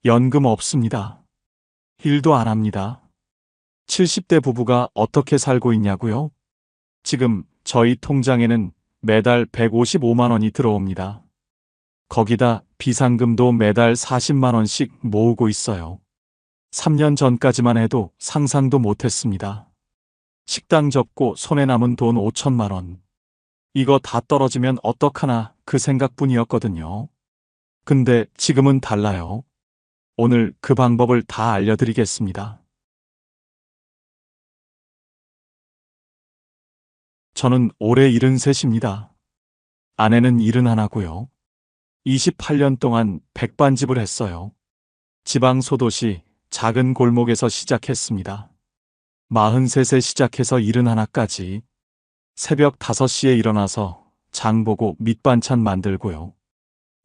연금 없습니다. 일도 안 합니다. 70대 부부가 어떻게 살고 있냐고요? 지금 저희 통장에는 매달 155만 원이 들어옵니다. 거기다 비상금도 매달 40만 원씩 모으고 있어요. 3년 전까지만 해도 상상도 못했습니다. 식당 접고 손에 남은 돈 5천만 원. 이거 다 떨어지면 어떡하나 그 생각뿐이었거든요. 근데 지금은 달라요. 오늘 그 방법을 다 알려드리겠습니다. 저는 올해 73입니다. 아내는 71고요. 28년 동안 백반집을 했어요. 지방 소도시 작은 골목에서 시작했습니다. 43세 시작해서 71까지 새벽 5시에 일어나서 장 보고 밑반찬 만들고요.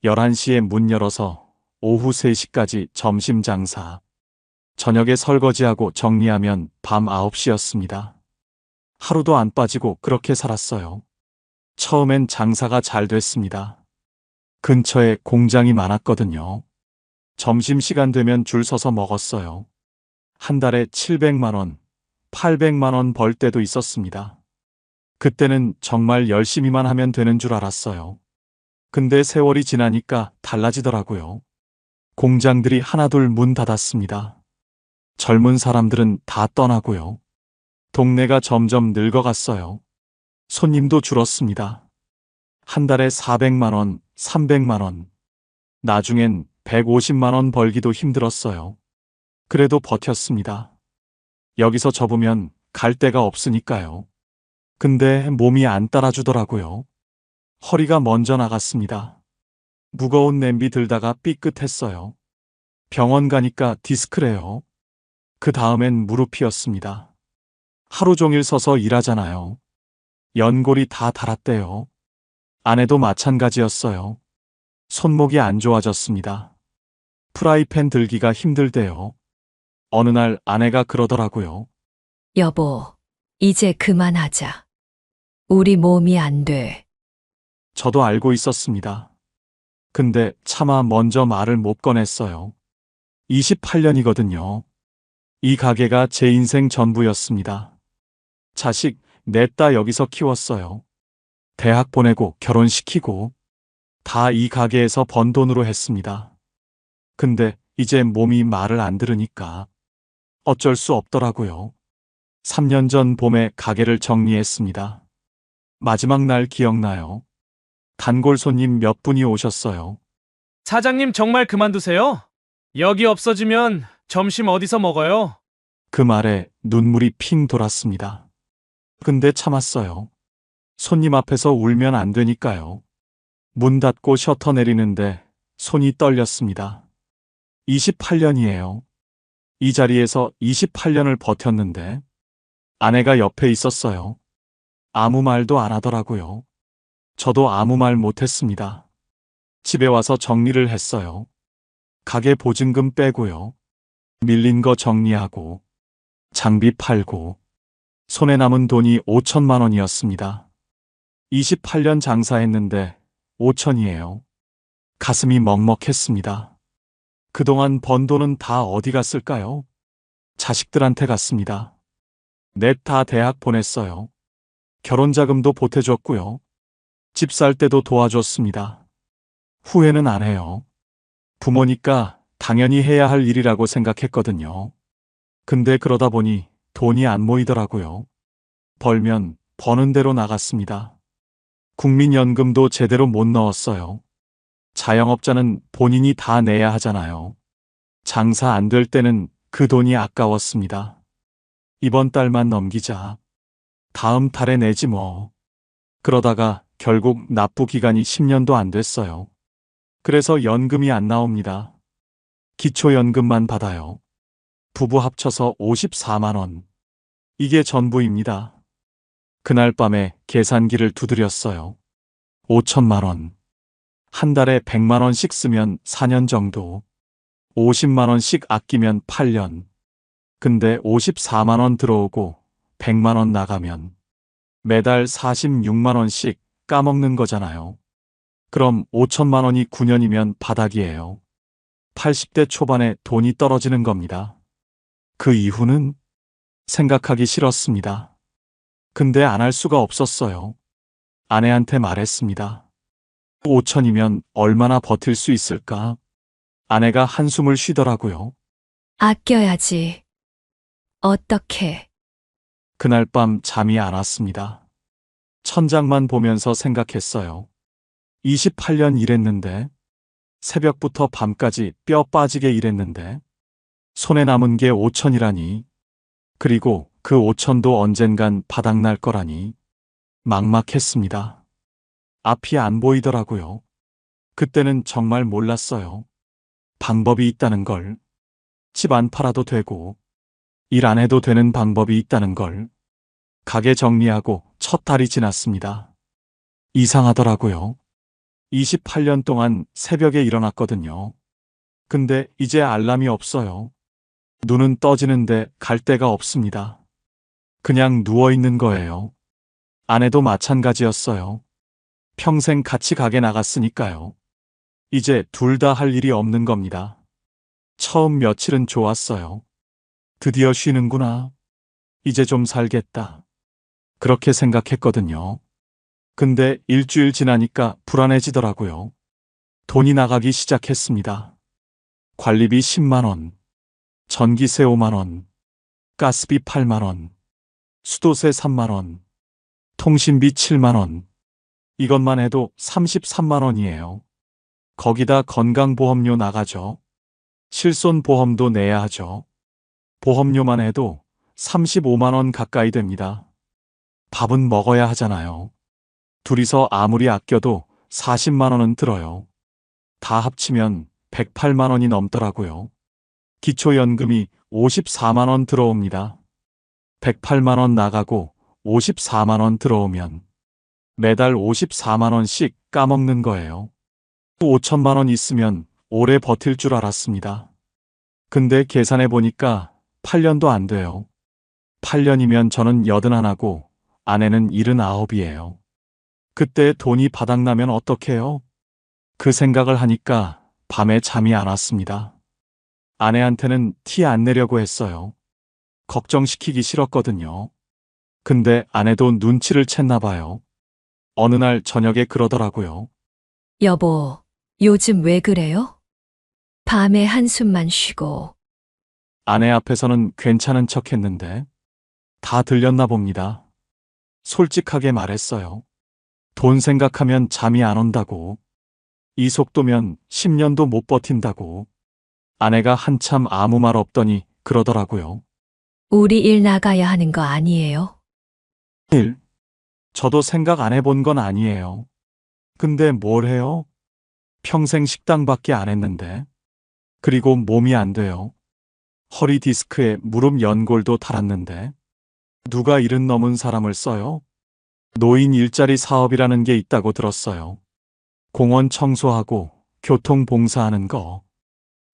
11시에 문 열어서 오후 3시까지 점심 장사. 저녁에 설거지하고 정리하면 밤 9시였습니다. 하루도 안 빠지고 그렇게 살았어요. 처음엔 장사가 잘 됐습니다. 근처에 공장이 많았거든요. 점심시간 되면 줄 서서 먹었어요. 한 달에 700만 원, 800만 원 벌 때도 있었습니다. 그때는 정말 열심히만 하면 되는 줄 알았어요. 근데 세월이 지나니까 달라지더라고요. 공장들이 하나둘 문 닫았습니다. 젊은 사람들은 다 떠나고요. 동네가 점점 늙어갔어요. 손님도 줄었습니다. 한 달에 400만 원, 300만 원. 나중엔 150만 원 벌기도 힘들었어요. 그래도 버텼습니다. 여기서 접으면 갈 데가 없으니까요. 근데 몸이 안 따라주더라고요. 허리가 먼저 나갔습니다. 무거운 냄비 들다가 삐끗했어요. 병원 가니까 디스크래요. 그 다음엔 무릎이었습니다. 하루 종일 서서 일하잖아요. 연골이 다 닳았대요. 아내도 마찬가지였어요. 손목이 안 좋아졌습니다. 프라이팬 들기가 힘들대요. 어느 날 아내가 그러더라고요. 여보, 이제 그만하자. 우리 몸이 안 돼. 저도 알고 있었습니다. 근데 차마 먼저 말을 못 꺼냈어요. 28년이거든요. 이 가게가 제 인생 전부였습니다. 자식 냈다 여기서 키웠어요. 대학 보내고 결혼시키고 다 이 가게에서 번 돈으로 했습니다. 근데 이제 몸이 말을 안 들으니까 어쩔 수 없더라고요. 3년 전 봄에 가게를 정리했습니다. 마지막 날 기억나요? 단골 손님 몇 분이 오셨어요. 사장님 정말 그만두세요? 여기 없어지면 점심 어디서 먹어요? 그 말에 눈물이 핑 돌았습니다. 근데 참았어요. 손님 앞에서 울면 안 되니까요. 문 닫고 셔터 내리는데 손이 떨렸습니다. 28년이에요. 이 자리에서 28년을 버텼는데 아내가 옆에 있었어요. 아무 말도 안 하더라고요. 저도 아무 말 못했습니다. 집에 와서 정리를 했어요. 가게 보증금 빼고요. 밀린 거 정리하고 장비 팔고 손에 남은 돈이 5천만 원이었습니다. 28년 장사했는데 5천이에요. 가슴이 먹먹했습니다. 그동안 번 돈은 다 어디 갔을까요? 자식들한테 갔습니다. 넷 다 대학 보냈어요. 결혼자금도 보태줬고요. 집 살 때도 도와줬습니다. 후회는 안 해요. 부모니까 당연히 해야 할 일이라고 생각했거든요. 근데 그러다 보니 돈이 안 모이더라고요. 벌면 버는 대로 나갔습니다. 국민연금도 제대로 못 넣었어요. 자영업자는 본인이 다 내야 하잖아요. 장사 안 될 때는 그 돈이 아까웠습니다. 이번 달만 넘기자. 다음 달에 내지 뭐. 그러다가 결국 납부 기간이 10년도 안 됐어요. 그래서 연금이 안 나옵니다. 기초연금만 받아요. 부부 합쳐서 54만 원. 이게 전부입니다. 그날 밤에 계산기를 두드렸어요. 5천만 원. 한 달에 100만 원씩 쓰면 4년 정도. 50만 원씩 아끼면 8년. 근데 54만 원 들어오고 100만 원 나가면 매달 46만 원씩 까먹는 거잖아요. 그럼 5천만 원이 9년이면 바닥이에요. 80대 초반에 돈이 떨어지는 겁니다. 그 이후는 생각하기 싫었습니다. 근데 안 할 수가 없었어요. 아내한테 말했습니다. 5천이면 얼마나 버틸 수 있을까? 아내가 한숨을 쉬더라고요. 아껴야지. 어떻게? 그날 밤 잠이 안 왔습니다. 천장만 보면서 생각했어요. 28년 일했는데, 새벽부터 밤까지 뼈 빠지게 일했는데, 손에 남은 게 5천이라니, 그리고 그 5천도 언젠간 바닥날 거라니, 막막했습니다. 앞이 안 보이더라고요. 그때는 정말 몰랐어요. 방법이 있다는 걸, 집 안 팔아도 되고, 일 안 해도 되는 방법이 있다는 걸, 가게 정리하고 첫 달이 지났습니다. 이상하더라고요. 28년 동안 새벽에 일어났거든요. 근데 이제 알람이 없어요. 눈은 떠지는데 갈 데가 없습니다. 그냥 누워있는 거예요. 아내도 마찬가지였어요. 평생 같이 가게 나갔으니까요. 이제 둘 다 할 일이 없는 겁니다. 처음 며칠은 좋았어요. 드디어 쉬는구나. 이제 좀 살겠다. 그렇게 생각했거든요. 근데 일주일 지나니까 불안해지더라고요. 돈이 나가기 시작했습니다. 관리비 10만 원, 전기세 5만 원, 가스비 8만 원, 수도세 3만 원, 통신비 7만 원. 이것만 해도 33만 원이에요. 거기다 건강보험료 나가죠. 실손보험도 내야 하죠. 보험료만 해도 35만 원 가까이 됩니다. 밥은 먹어야 하잖아요. 둘이서 아무리 아껴도 40만 원은 들어요. 다 합치면 108만 원이 넘더라고요. 기초연금이 54만 원 들어옵니다. 108만 원 나가고 54만 원 들어오면 매달 54만 원씩 까먹는 거예요. 5천만 원 있으면 오래 버틸 줄 알았습니다. 근데 계산해 보니까 8년도 안 돼요. 8년이면 저는 81하고 아내는 79이에요. 그때 돈이 바닥나면 어떡해요? 그 생각을 하니까 밤에 잠이 안 왔습니다. 아내한테는 티 안 내려고 했어요. 걱정시키기 싫었거든요. 근데 아내도 눈치를 챘나 봐요. 어느 날 저녁에 그러더라고요. 여보, 요즘 왜 그래요? 밤에 한숨만 쉬고. 아내 앞에서는 괜찮은 척 했는데 다 들렸나 봅니다. 솔직하게 말했어요. 돈 생각하면 잠이 안 온다고. 이 속도면 10년도 못 버틴다고. 아내가 한참 아무 말 없더니 그러더라고요. 우리 일 나가야 하는 거 아니에요? 일. 저도 생각 안 해본 건 아니에요. 근데 뭘 해요? 평생 식당밖에 안 했는데. 그리고 몸이 안 돼요. 허리 디스크에 무릎 연골도 달았는데. 누가 70 넘은 사람을 써요? 노인 일자리 사업이라는 게 있다고 들었어요. 공원 청소하고 교통 봉사하는 거.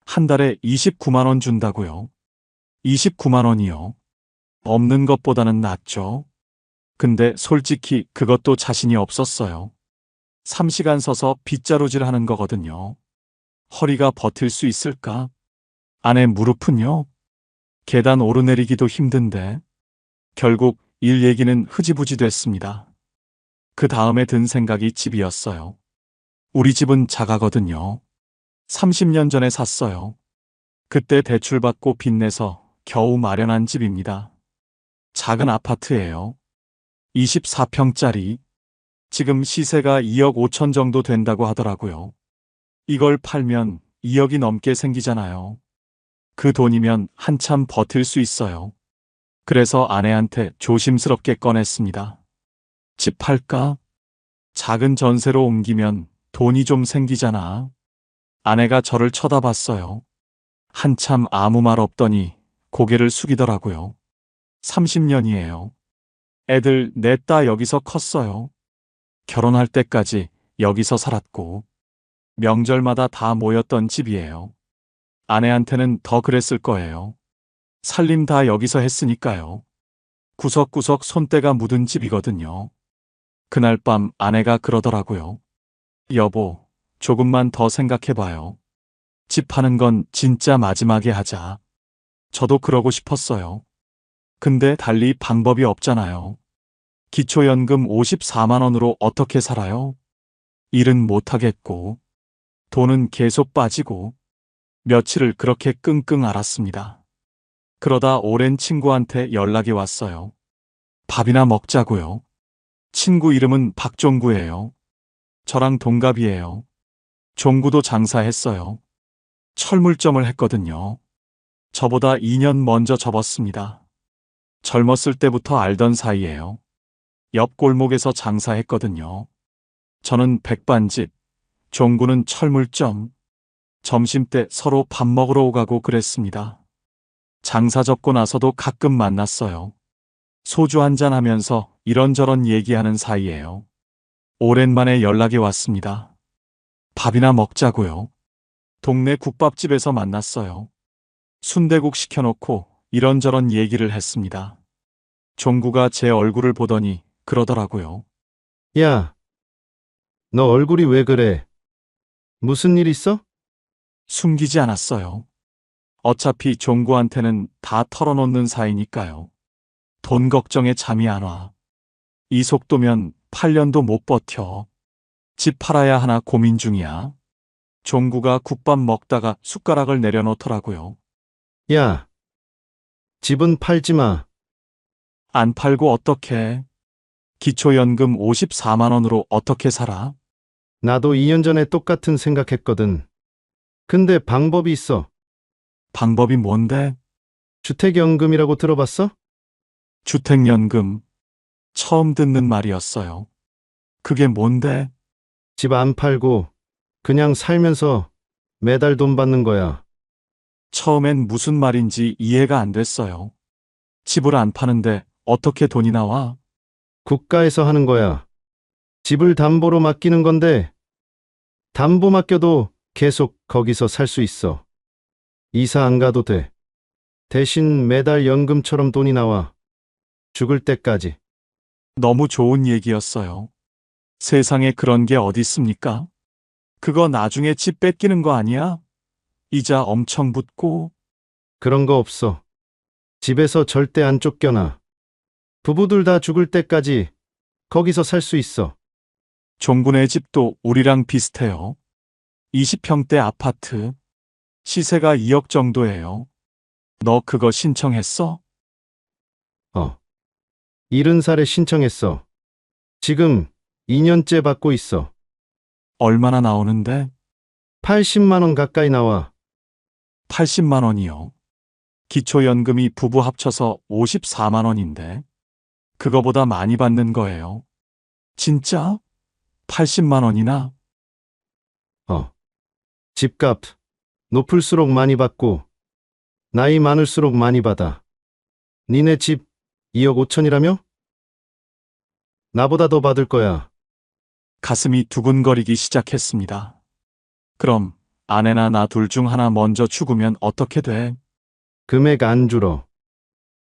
한 달에 29만 원 준다고요. 29만 원이요. 없는 것보다는 낫죠. 근데 솔직히 그것도 자신이 없었어요. 3시간 서서 빗자루질 하는 거거든요. 허리가 버틸 수 있을까? 아내 무릎은요? 계단 오르내리기도 힘든데. 결국 일 얘기는 흐지부지 됐습니다. 그 다음에 든 생각이 집이었어요. 우리 집은 작아거든요. 30년 전에 샀어요. 그때 대출받고 빚내서 겨우 마련한 집입니다. 작은 아파트예요. 24평짜리. 지금 시세가 2억 5천 정도 된다고 하더라고요. 이걸 팔면 2억이 넘게 생기잖아요. 그 돈이면 한참 버틸 수 있어요. 그래서 아내한테 조심스럽게 꺼냈습니다. 집 팔까? 작은 전세로 옮기면 돈이 좀 생기잖아. 아내가 저를 쳐다봤어요. 한참 아무 말 없더니 고개를 숙이더라고요. 30년이에요. 애들 넷 다 여기서 컸어요. 결혼할 때까지 여기서 살았고, 명절마다 다 모였던 집이에요. 아내한테는 더 그랬을 거예요. 살림 다 여기서 했으니까요. 구석구석 손때가 묻은 집이거든요. 그날 밤 아내가 그러더라고요. 여보, 조금만 더 생각해봐요. 집 파는 건 진짜 마지막에 하자. 저도 그러고 싶었어요. 근데 달리 방법이 없잖아요. 기초연금 54만 원으로 어떻게 살아요? 일은 못하겠고, 돈은 계속 빠지고, 며칠을 그렇게 끙끙 앓았습니다. 그러다 오랜 친구한테 연락이 왔어요. 밥이나 먹자고요. 친구 이름은 박종구예요. 저랑 동갑이에요. 종구도 장사했어요. 철물점을 했거든요. 저보다 2년 먼저 접었습니다. 젊었을 때부터 알던 사이예요. 옆 골목에서 장사했거든요. 저는 백반집, 종구는 철물점. 점심때 서로 밥 먹으러 오가고 그랬습니다. 장사 접고 나서도 가끔 만났어요. 소주 한잔 하면서 이런저런 얘기하는 사이예요. 오랜만에 연락이 왔습니다. 밥이나 먹자고요. 동네 국밥집에서 만났어요. 순대국 시켜놓고 이런저런 얘기를 했습니다. 종구가 제 얼굴을 보더니 그러더라고요. 야, 너 얼굴이 왜 그래? 무슨 일 있어? 숨기지 않았어요. 어차피 종구한테는 다 털어놓는 사이니까요. 돈 걱정에 잠이 안 와. 이 속도면 8년도 못 버텨. 집 팔아야 하나 고민 중이야. 종구가 국밥 먹다가 숟가락을 내려놓더라고요. 야, 집은 팔지 마. 안 팔고 어떡해. 기초연금 54만 원으로 어떻게 살아? 나도 2년 전에 똑같은 생각했거든. 근데 방법이 있어. 방법이 뭔데? 주택연금이라고 들어봤어? 주택연금. 처음 듣는 말이었어요. 그게 뭔데? 집 안 팔고 그냥 살면서 매달 돈 받는 거야. 처음엔 무슨 말인지 이해가 안 됐어요. 집을 안 파는데 어떻게 돈이 나와? 국가에서 하는 거야. 집을 담보로 맡기는 건데 담보 맡겨도 계속 거기서 살 수 있어. 이사 안 가도 돼. 대신 매달 연금처럼 돈이 나와. 죽을 때까지. 너무 좋은 얘기였어요. 세상에 그런 게 어디 있습니까? 그거 나중에 집 뺏기는 거 아니야? 이자 엄청 붙고. 그런 거 없어. 집에서 절대 안 쫓겨나. 부부들 다 죽을 때까지 거기서 살 수 있어. 종군의 집도 우리랑 비슷해요. 20평대 아파트. 시세가 2억 정도예요. 너 그거 신청했어? 70살에 신청했어. 지금 2년째 받고 있어. 얼마나 나오는데? 80만 원 가까이 나와. 80만 원이요. 기초연금이 부부 합쳐서 54만 원인데. 그거보다 많이 받는 거예요. 진짜? 80만 원이나? 집값 높을수록 많이 받고 나이 많을수록 많이 받아. 니네 집 2억 5천이라며? 나보다 더 받을 거야. 가슴이 두근거리기 시작했습니다. 그럼 아내나 나 둘 중 하나 먼저 죽으면 어떻게 돼? 금액 안 줄어.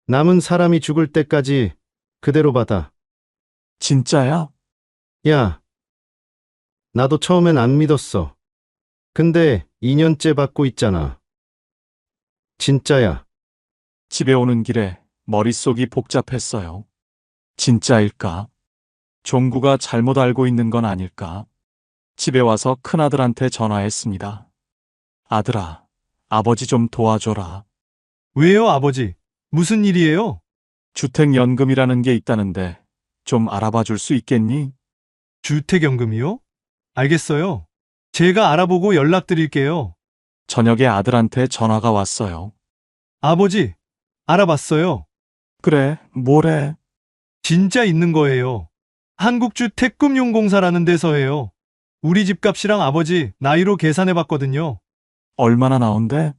남은 사람이 죽을 때까지 그대로 받아. 진짜야? 야, 나도 처음엔 안 믿었어. 근데 2년째 받고 있잖아. 진짜야. 집에 오는 길에 머릿속이 복잡했어요. 진짜일까? 종구가 잘못 알고 있는 건 아닐까? 집에 와서 큰아들한테 전화했습니다. 아들아, 아버지 좀 도와줘라. 왜요, 아버지? 무슨 일이에요? 주택연금이라는 게 있다는데 좀 알아봐 줄 수 있겠니? 주택연금이요? 알겠어요. 제가 알아보고 연락드릴게요. 저녁에 아들한테 전화가 왔어요. 아버지, 알아봤어요. 그래, 뭐래? 진짜 있는 거예요. 한국주택금융공사라는 데서예요. 우리 집값이랑 아버지 나이로 계산해봤거든요. 얼마나 나온대?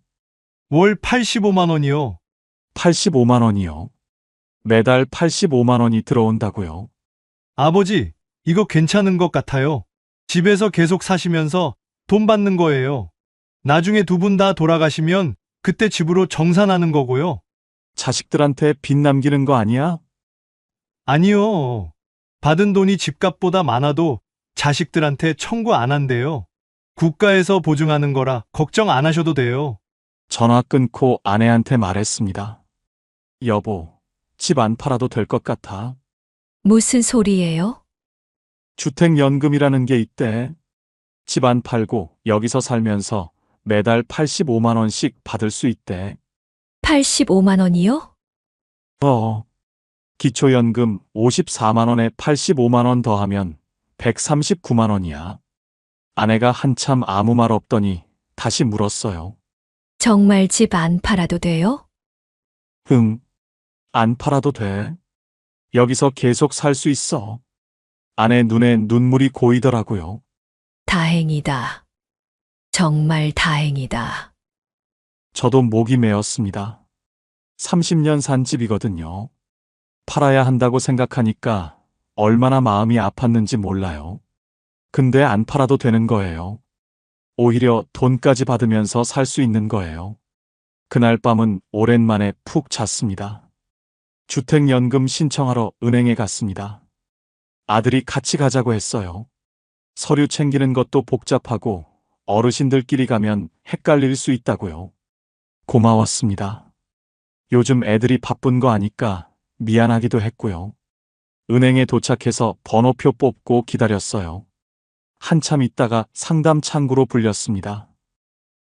월 85만 원이요. 85만 원이요. 매달 85만 원이 들어온다고요. 아버지, 이거 괜찮은 것 같아요. 집에서 계속 사시면서 돈 받는 거예요. 나중에 두 분 다 돌아가시면 그때 집으로 정산하는 거고요. 자식들한테 빚 남기는 거 아니야? 아니요. 받은 돈이 집값보다 많아도 자식들한테 청구 안 한대요. 국가에서 보증하는 거라 걱정 안 하셔도 돼요. 전화 끊고 아내한테 말했습니다. 여보, 집 안 팔아도 될 것 같아. 무슨 소리예요? 주택연금이라는 게 있대. 집 안 팔고 여기서 살면서 매달 85만 원씩 받을 수 있대. 85만 원이요? 기초연금 54만 원에 85만 원 더하면 139만 원이야. 아내가 한참 아무 말 없더니 다시 물었어요. 정말 집 안 팔아도 돼요? 응, 안 팔아도 돼. 여기서 계속 살 수 있어. 아내 눈에 눈물이 고이더라고요. 다행이다. 정말 다행이다. 저도 목이 메었습니다. 30년 산 집이거든요. 팔아야 한다고 생각하니까 얼마나 마음이 아팠는지 몰라요. 근데 안 팔아도 되는 거예요. 오히려 돈까지 받으면서 살 수 있는 거예요. 그날 밤은 오랜만에 푹 잤습니다. 주택연금 신청하러 은행에 갔습니다. 아들이 같이 가자고 했어요. 서류 챙기는 것도 복잡하고 어르신들끼리 가면 헷갈릴 수 있다고요. 고마웠습니다. 요즘 애들이 바쁜 거 아니까 미안하기도 했고요. 은행에 도착해서 번호표 뽑고 기다렸어요. 한참 있다가 상담 창구로 불렸습니다.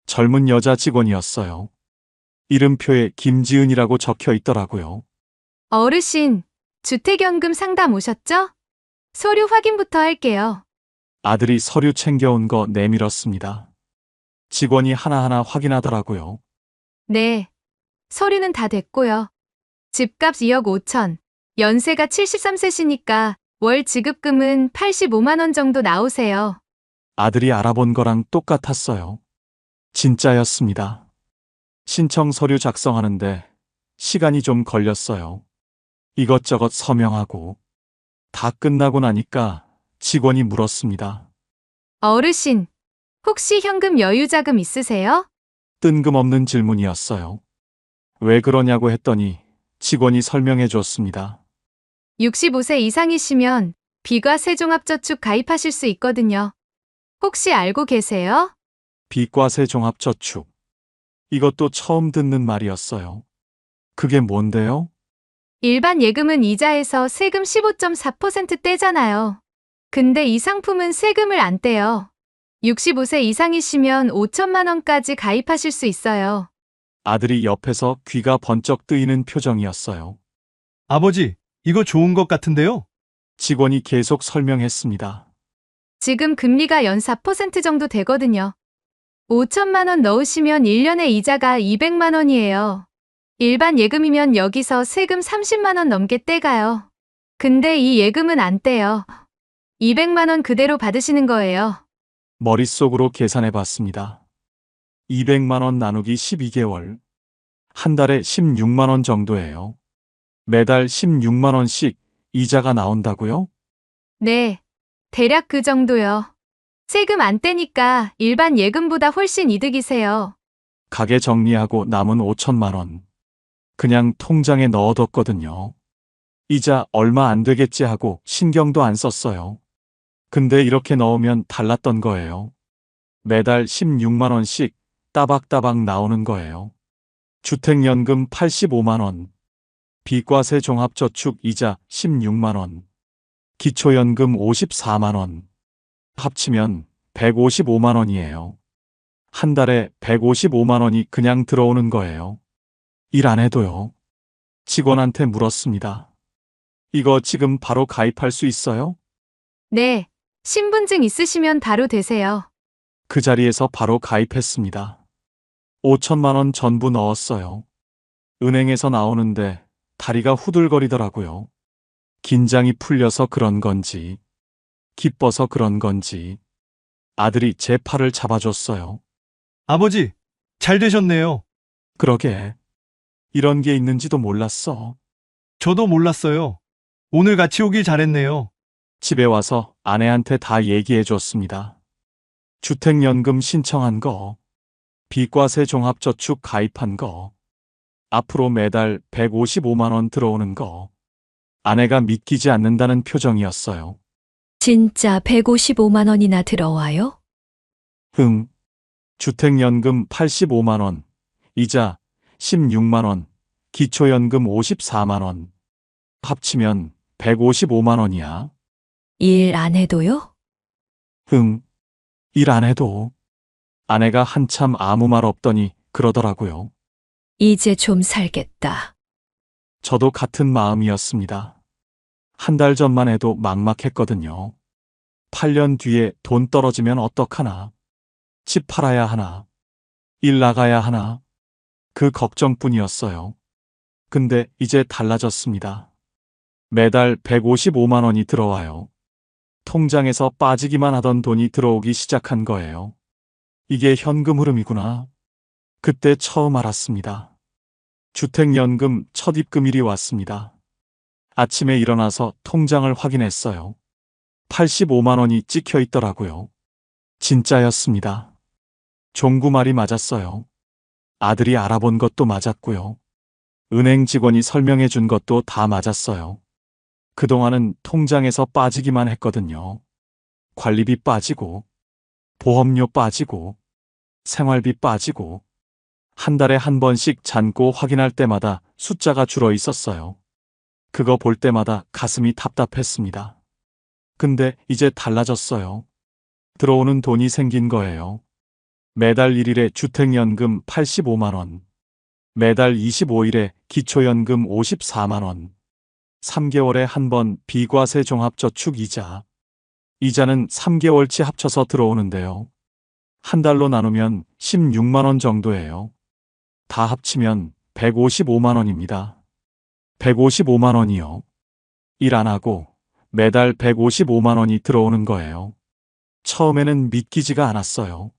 젊은 여자 직원이었어요. 이름표에 김지은이라고 적혀 있더라고요. 어르신, 주택연금 상담 오셨죠? 서류 확인부터 할게요. 아들이 서류 챙겨온 거 내밀었습니다. 직원이 하나하나 확인하더라고요. 네, 서류는 다 됐고요. 집값 2억 5천, 연세가 73세시니까 월 지급금은 85만 원 정도 나오세요. 아들이 알아본 거랑 똑같았어요. 진짜였습니다. 신청 서류 작성하는데 시간이 좀 걸렸어요. 이것저것 서명하고 다 끝나고 나니까 직원이 물었습니다. 어르신, 혹시 현금 여유자금 있으세요? 뜬금없는 질문이었어요. 왜 그러냐고 했더니 직원이 설명해 줬습니다. 65세 이상이시면 비과세종합저축 가입하실 수 있거든요. 혹시 알고 계세요? 비과세 종합저축. 이것도 처음 듣는 말이었어요. 그게 뭔데요? 일반 예금은 이자에서 세금 15.4% 떼잖아요. 근데 이 상품은 세금을 안 떼요. 65세 이상이시면 5천만 원까지 가입하실 수 있어요. 아들이 옆에서 귀가 번쩍 뜨이는 표정이었어요. 아버지, 이거 좋은 것 같은데요? 직원이 계속 설명했습니다. 지금 금리가 연 4% 정도 되거든요. 5천만 원 넣으시면 1년에 이자가 200만 원이에요. 일반 예금이면 여기서 세금 30만 원 넘게 떼가요. 근데 이 예금은 안 떼요. 200만 원 그대로 받으시는 거예요. 머릿속으로 계산해 봤습니다. 200만 원 나누기 12개월. 한 달에 16만 원 정도예요. 매달 16만 원씩 이자가 나온다고요? 네, 대략 그 정도요. 세금 안 떼니까 일반 예금보다 훨씬 이득이세요. 가게 정리하고 남은 5천만 원. 그냥 통장에 넣어뒀거든요. 이자 얼마 안 되겠지 하고 신경도 안 썼어요. 근데 이렇게 넣으면 달랐던 거예요. 매달 16만 원씩 따박따박 나오는 거예요. 주택연금 85만 원. 비과세 종합저축 이자 16만 원. 기초연금 54만 원. 합치면 155만 원이에요. 한 달에 155만 원이 그냥 들어오는 거예요. 일 안 해도요. 직원한테 물었습니다. 이거 지금 바로 가입할 수 있어요? 네, 신분증 있으시면 바로 되세요. 그 자리에서 바로 가입했습니다. 5천만 원 전부 넣었어요. 은행에서 나오는데 다리가 후들거리더라고요. 긴장이 풀려서 그런 건지, 기뻐서 그런 건지, 아들이 제 팔을 잡아줬어요. 아버지, 잘 되셨네요. 그러게, 이런 게 있는지도 몰랐어. 저도 몰랐어요. 오늘 같이 오길 잘했네요. 집에 와서 아내한테 다 얘기해 줬습니다. 주택연금 신청한 거, 비과세 종합저축 가입한 거, 앞으로 매달 155만 원 들어오는 거. 아내가 믿기지 않는다는 표정이었어요. 진짜 155만 원이나 들어와요? 주택연금 85만 원, 이자 16만 원, 기초연금 54만 원. 합치면 155만 원이야. 일 안 해도요? 일 안 해도. 아내가 한참 아무 말 없더니 그러더라고요. 이제 좀 살겠다. 저도 같은 마음이었습니다. 한 달 전만 해도 막막했거든요. 8년 뒤에 돈 떨어지면 어떡하나? 집 팔아야 하나? 일 나가야 하나? 그 걱정뿐이었어요. 근데 이제 달라졌습니다. 매달 155만 원이 들어와요. 통장에서 빠지기만 하던 돈이 들어오기 시작한 거예요. 이게 현금 흐름이구나. 그때 처음 알았습니다. 주택연금 첫 입금일이 왔습니다. 아침에 일어나서 통장을 확인했어요. 85만 원이 찍혀 있더라고요. 진짜였습니다. 종구 말이 맞았어요. 아들이 알아본 것도 맞았고요. 은행 직원이 설명해 준 것도 다 맞았어요. 그동안은 통장에서 빠지기만 했거든요. 관리비 빠지고, 보험료 빠지고, 생활비 빠지고, 한 달에 한 번씩 잔고 확인할 때마다 숫자가 줄어 있었어요. 그거 볼 때마다 가슴이 답답했습니다. 근데 이제 달라졌어요. 들어오는 돈이 생긴 거예요. 매달 1일에 주택연금 85만 원, 매달 25일에 기초연금 54만 원, 3개월에 한 번 비과세 종합저축 이자. 이자는 3개월치 합쳐서 들어오는데요. 한 달로 나누면 16만 원 정도예요. 다 합치면 155만 원입니다. 155만 원이요. 일 안 하고 매달 155만 원이 들어오는 거예요. 처음에는 믿기지가 않았어요.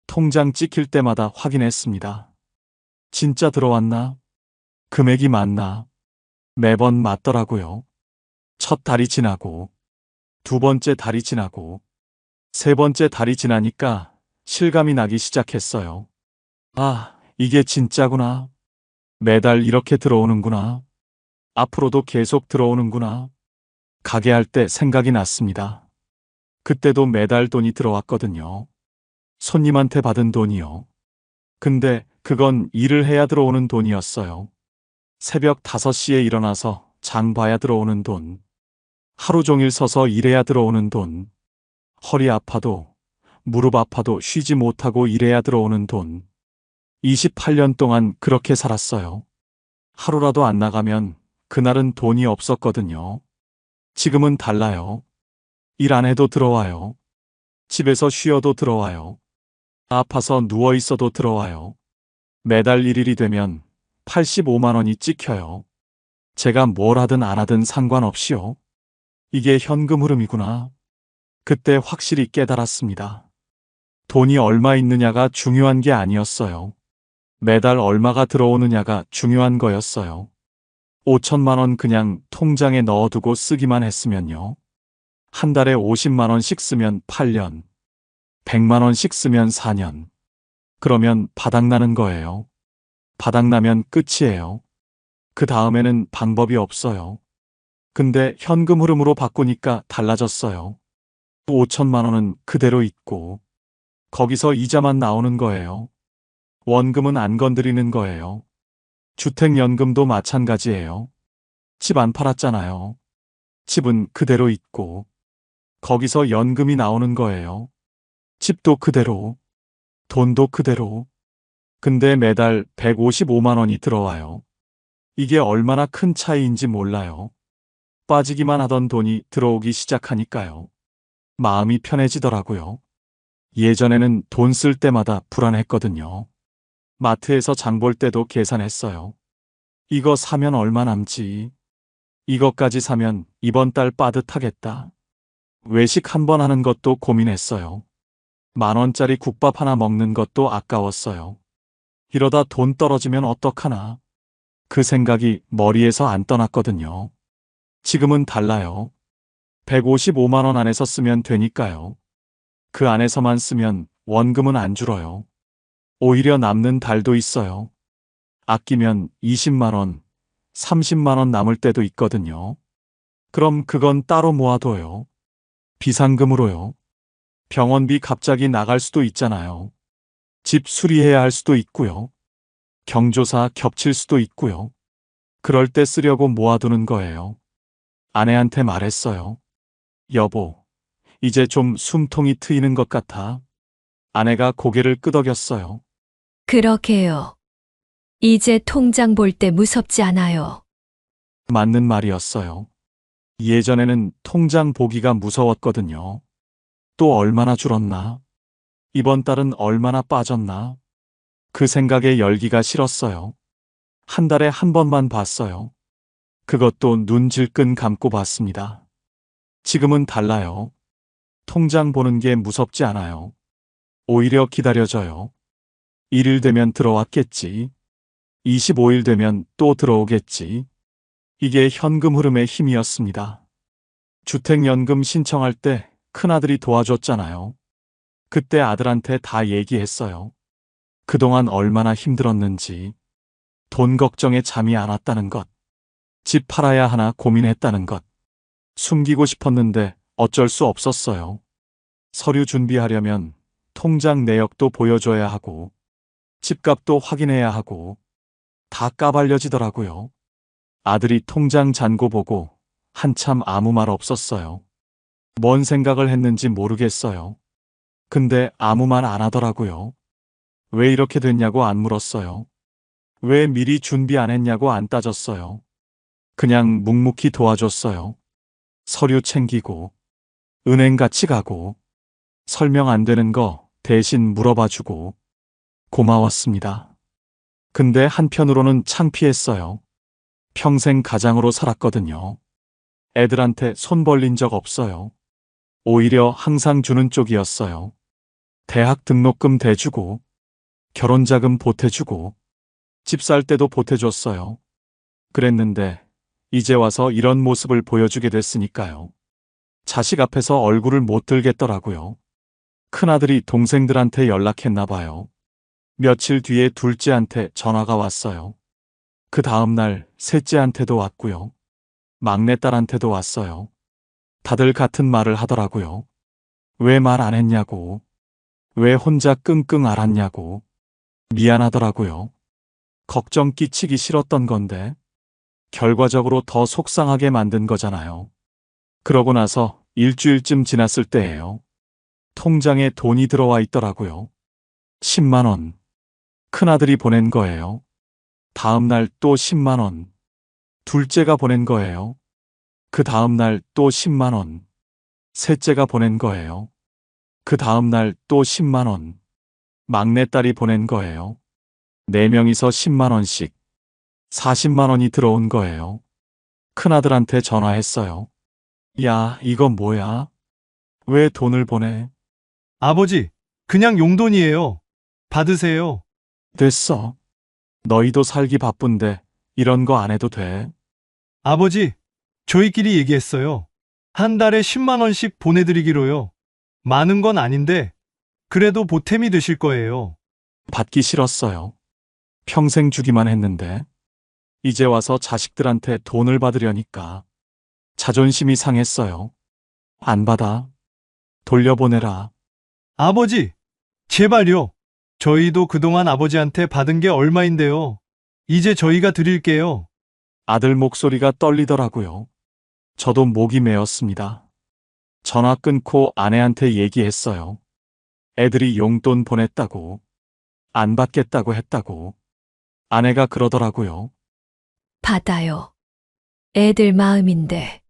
통장 찍힐 때마다 확인했습니다. 진짜 들어왔나? 금액이 맞나? 매번 맞더라고요. 첫 달이 지나고, 두 번째 달이 지나고, 세 번째 달이 지나니까 실감이 나기 시작했어요. 아, 이게 진짜구나. 매달 이렇게 들어오는구나. 앞으로도 계속 들어오는구나. 가게 할 때 생각이 났습니다. 그때도 매달 돈이 들어왔거든요. 손님한테 받은 돈이요. 근데 그건 일을 해야 들어오는 돈이었어요. 새벽 5시에 일어나서 장 봐야 들어오는 돈. 하루 종일 서서 일해야 들어오는 돈. 허리 아파도, 무릎 아파도 쉬지 못하고 일해야 들어오는 돈. 28년 동안 그렇게 살았어요. 하루라도 안 나가면 그날은 돈이 없었거든요. 지금은 달라요. 일 안 해도 들어와요. 집에서 쉬어도 들어와요. 아파서 누워 있어도 들어와요. 매달 1일이 되면 85만 원이 찍혀요. 제가 뭘 하든 안 하든 상관없이요. 이게 현금 흐름이구나. 그때 확실히 깨달았습니다. 돈이 얼마 있느냐가 중요한 게 아니었어요. 매달 얼마가 들어오느냐가 중요한 거였어요. 5천만 원 그냥 통장에 넣어두고 쓰기만 했으면요. 한 달에 50만 원씩 쓰면 8년, 100만 원씩 쓰면 4년. 그러면 바닥나는 거예요. 바닥나면 끝이에요. 그 다음에는 방법이 없어요. 근데 현금 흐름으로 바꾸니까 달라졌어요. 5천만 원은 그대로 있고, 거기서 이자만 나오는 거예요. 원금은 안 건드리는 거예요. 주택연금도 마찬가지예요. 집 안 팔았잖아요. 집은 그대로 있고, 거기서 연금이 나오는 거예요. 집도 그대로, 돈도 그대로. 근데 매달 155만 원이 들어와요. 이게 얼마나 큰 차이인지 몰라요. 빠지기만 하던 돈이 들어오기 시작하니까요. 마음이 편해지더라고요. 예전에는 돈 쓸 때마다 불안했거든요. 마트에서 장 볼 때도 계산했어요. 이거 사면 얼마 남지? 이것까지 사면 이번 달 빠듯하겠다. 외식 한 번 하는 것도 고민했어요. 10,000원짜리 국밥 하나 먹는 것도 아까웠어요. 이러다 돈 떨어지면 어떡하나. 그 생각이 머리에서 안 떠났거든요. 지금은 달라요. 155만 원 안에서 쓰면 되니까요. 그 안에서만 쓰면 원금은 안 줄어요. 오히려 남는 달도 있어요. 아끼면 20만 원, 30만 원 남을 때도 있거든요. 그럼 그건 따로 모아둬요. 비상금으로요. 병원비 갑자기 나갈 수도 있잖아요. 집 수리해야 할 수도 있고요. 경조사 겹칠 수도 있고요. 그럴 때 쓰려고 모아두는 거예요. 아내한테 말했어요. 여보, 이제 좀 숨통이 트이는 것 같아. 아내가 고개를 끄덕였어요. 그러게요. 이제 통장 볼 때 무섭지 않아요. 맞는 말이었어요. 예전에는 통장 보기가 무서웠거든요. 또 얼마나 줄었나? 이번 달은 얼마나 빠졌나? 그 생각에 열기가 싫었어요. 한 달에 한 번만 봤어요. 그것도 눈 질끈 감고 봤습니다. 지금은 달라요. 통장 보는 게 무섭지 않아요. 오히려 기다려져요. 1일 되면 들어왔겠지. 25일 되면 또 들어오겠지. 이게 현금 흐름의 힘이었습니다. 주택연금 신청할 때 큰아들이 도와줬잖아요. 그때 아들한테 다 얘기했어요. 그동안 얼마나 힘들었는지, 돈 걱정에 잠이 안 왔다는 것, 집 팔아야 하나 고민했다는 것, 숨기고 싶었는데 어쩔 수 없었어요. 서류 준비하려면 통장 내역도 보여줘야 하고, 집값도 확인해야 하고, 다 까발려지더라고요. 아들이 통장 잔고 보고 한참 아무 말 없었어요. 뭔 생각을 했는지 모르겠어요. 근데 아무 말 안 하더라고요. 왜 이렇게 됐냐고 안 물었어요. 왜 미리 준비 안 했냐고 안 따졌어요. 그냥 묵묵히 도와줬어요. 서류 챙기고, 은행 같이 가고, 설명 안 되는 거 대신 물어봐주고, 고마웠습니다. 근데 한편으로는 창피했어요. 평생 가장으로 살았거든요. 애들한테 손 벌린 적 없어요. 오히려 항상 주는 쪽이었어요. 대학 등록금 대주고, 결혼자금 보태주고, 집 살 때도 보태줬어요. 그랬는데 이제 와서 이런 모습을 보여주게 됐으니까요. 자식 앞에서 얼굴을 못 들겠더라고요. 큰아들이 동생들한테 연락했나 봐요. 며칠 뒤에 둘째한테 전화가 왔어요. 그 다음날 셋째한테도 왔고요. 막내딸한테도 왔어요. 다들 같은 말을 하더라고요. 왜 말 안 했냐고. 왜 혼자 끙끙 앓았냐고. 미안하더라고요. 걱정 끼치기 싫었던 건데 결과적으로 더 속상하게 만든 거잖아요. 그러고 나서 일주일쯤 지났을 때예요. 통장에 돈이 들어와 있더라고요. 10만 원. 큰아들이 보낸 거예요. 다음 날 또 10만 원. 둘째가 보낸 거예요. 그 다음 날 또 10만 원. 셋째가 보낸 거예요. 그 다음 날 또 10만 원. 막내딸이 보낸 거예요. 4명이서 10만 원씩. 40만 원이 들어온 거예요. 큰아들한테 전화했어요. 야, 이거 뭐야? 왜 돈을 보내? 아버지, 그냥 용돈이에요. 받으세요. 됐어. 너희도 살기 바쁜데 이런 거 안 해도 돼. 아버지, 저희끼리 얘기했어요. 한 달에 10만 원씩 보내드리기로요. 많은 건 아닌데, 그래도 보탬이 되실 거예요. 받기 싫었어요. 평생 주기만 했는데. 이제 와서 자식들한테 돈을 받으려니까 자존심이 상했어요. 안 받아. 돌려보내라. 아버지, 제발요. 저희도 그동안 아버지한테 받은 게 얼마인데요. 이제 저희가 드릴게요. 아들 목소리가 떨리더라고요. 저도 목이 메었습니다. 전화 끊고 아내한테 얘기했어요. 애들이 용돈 보냈다고. 안 받겠다고 했다고. 아내가 그러더라고요. 받아요. 애들 마음인데.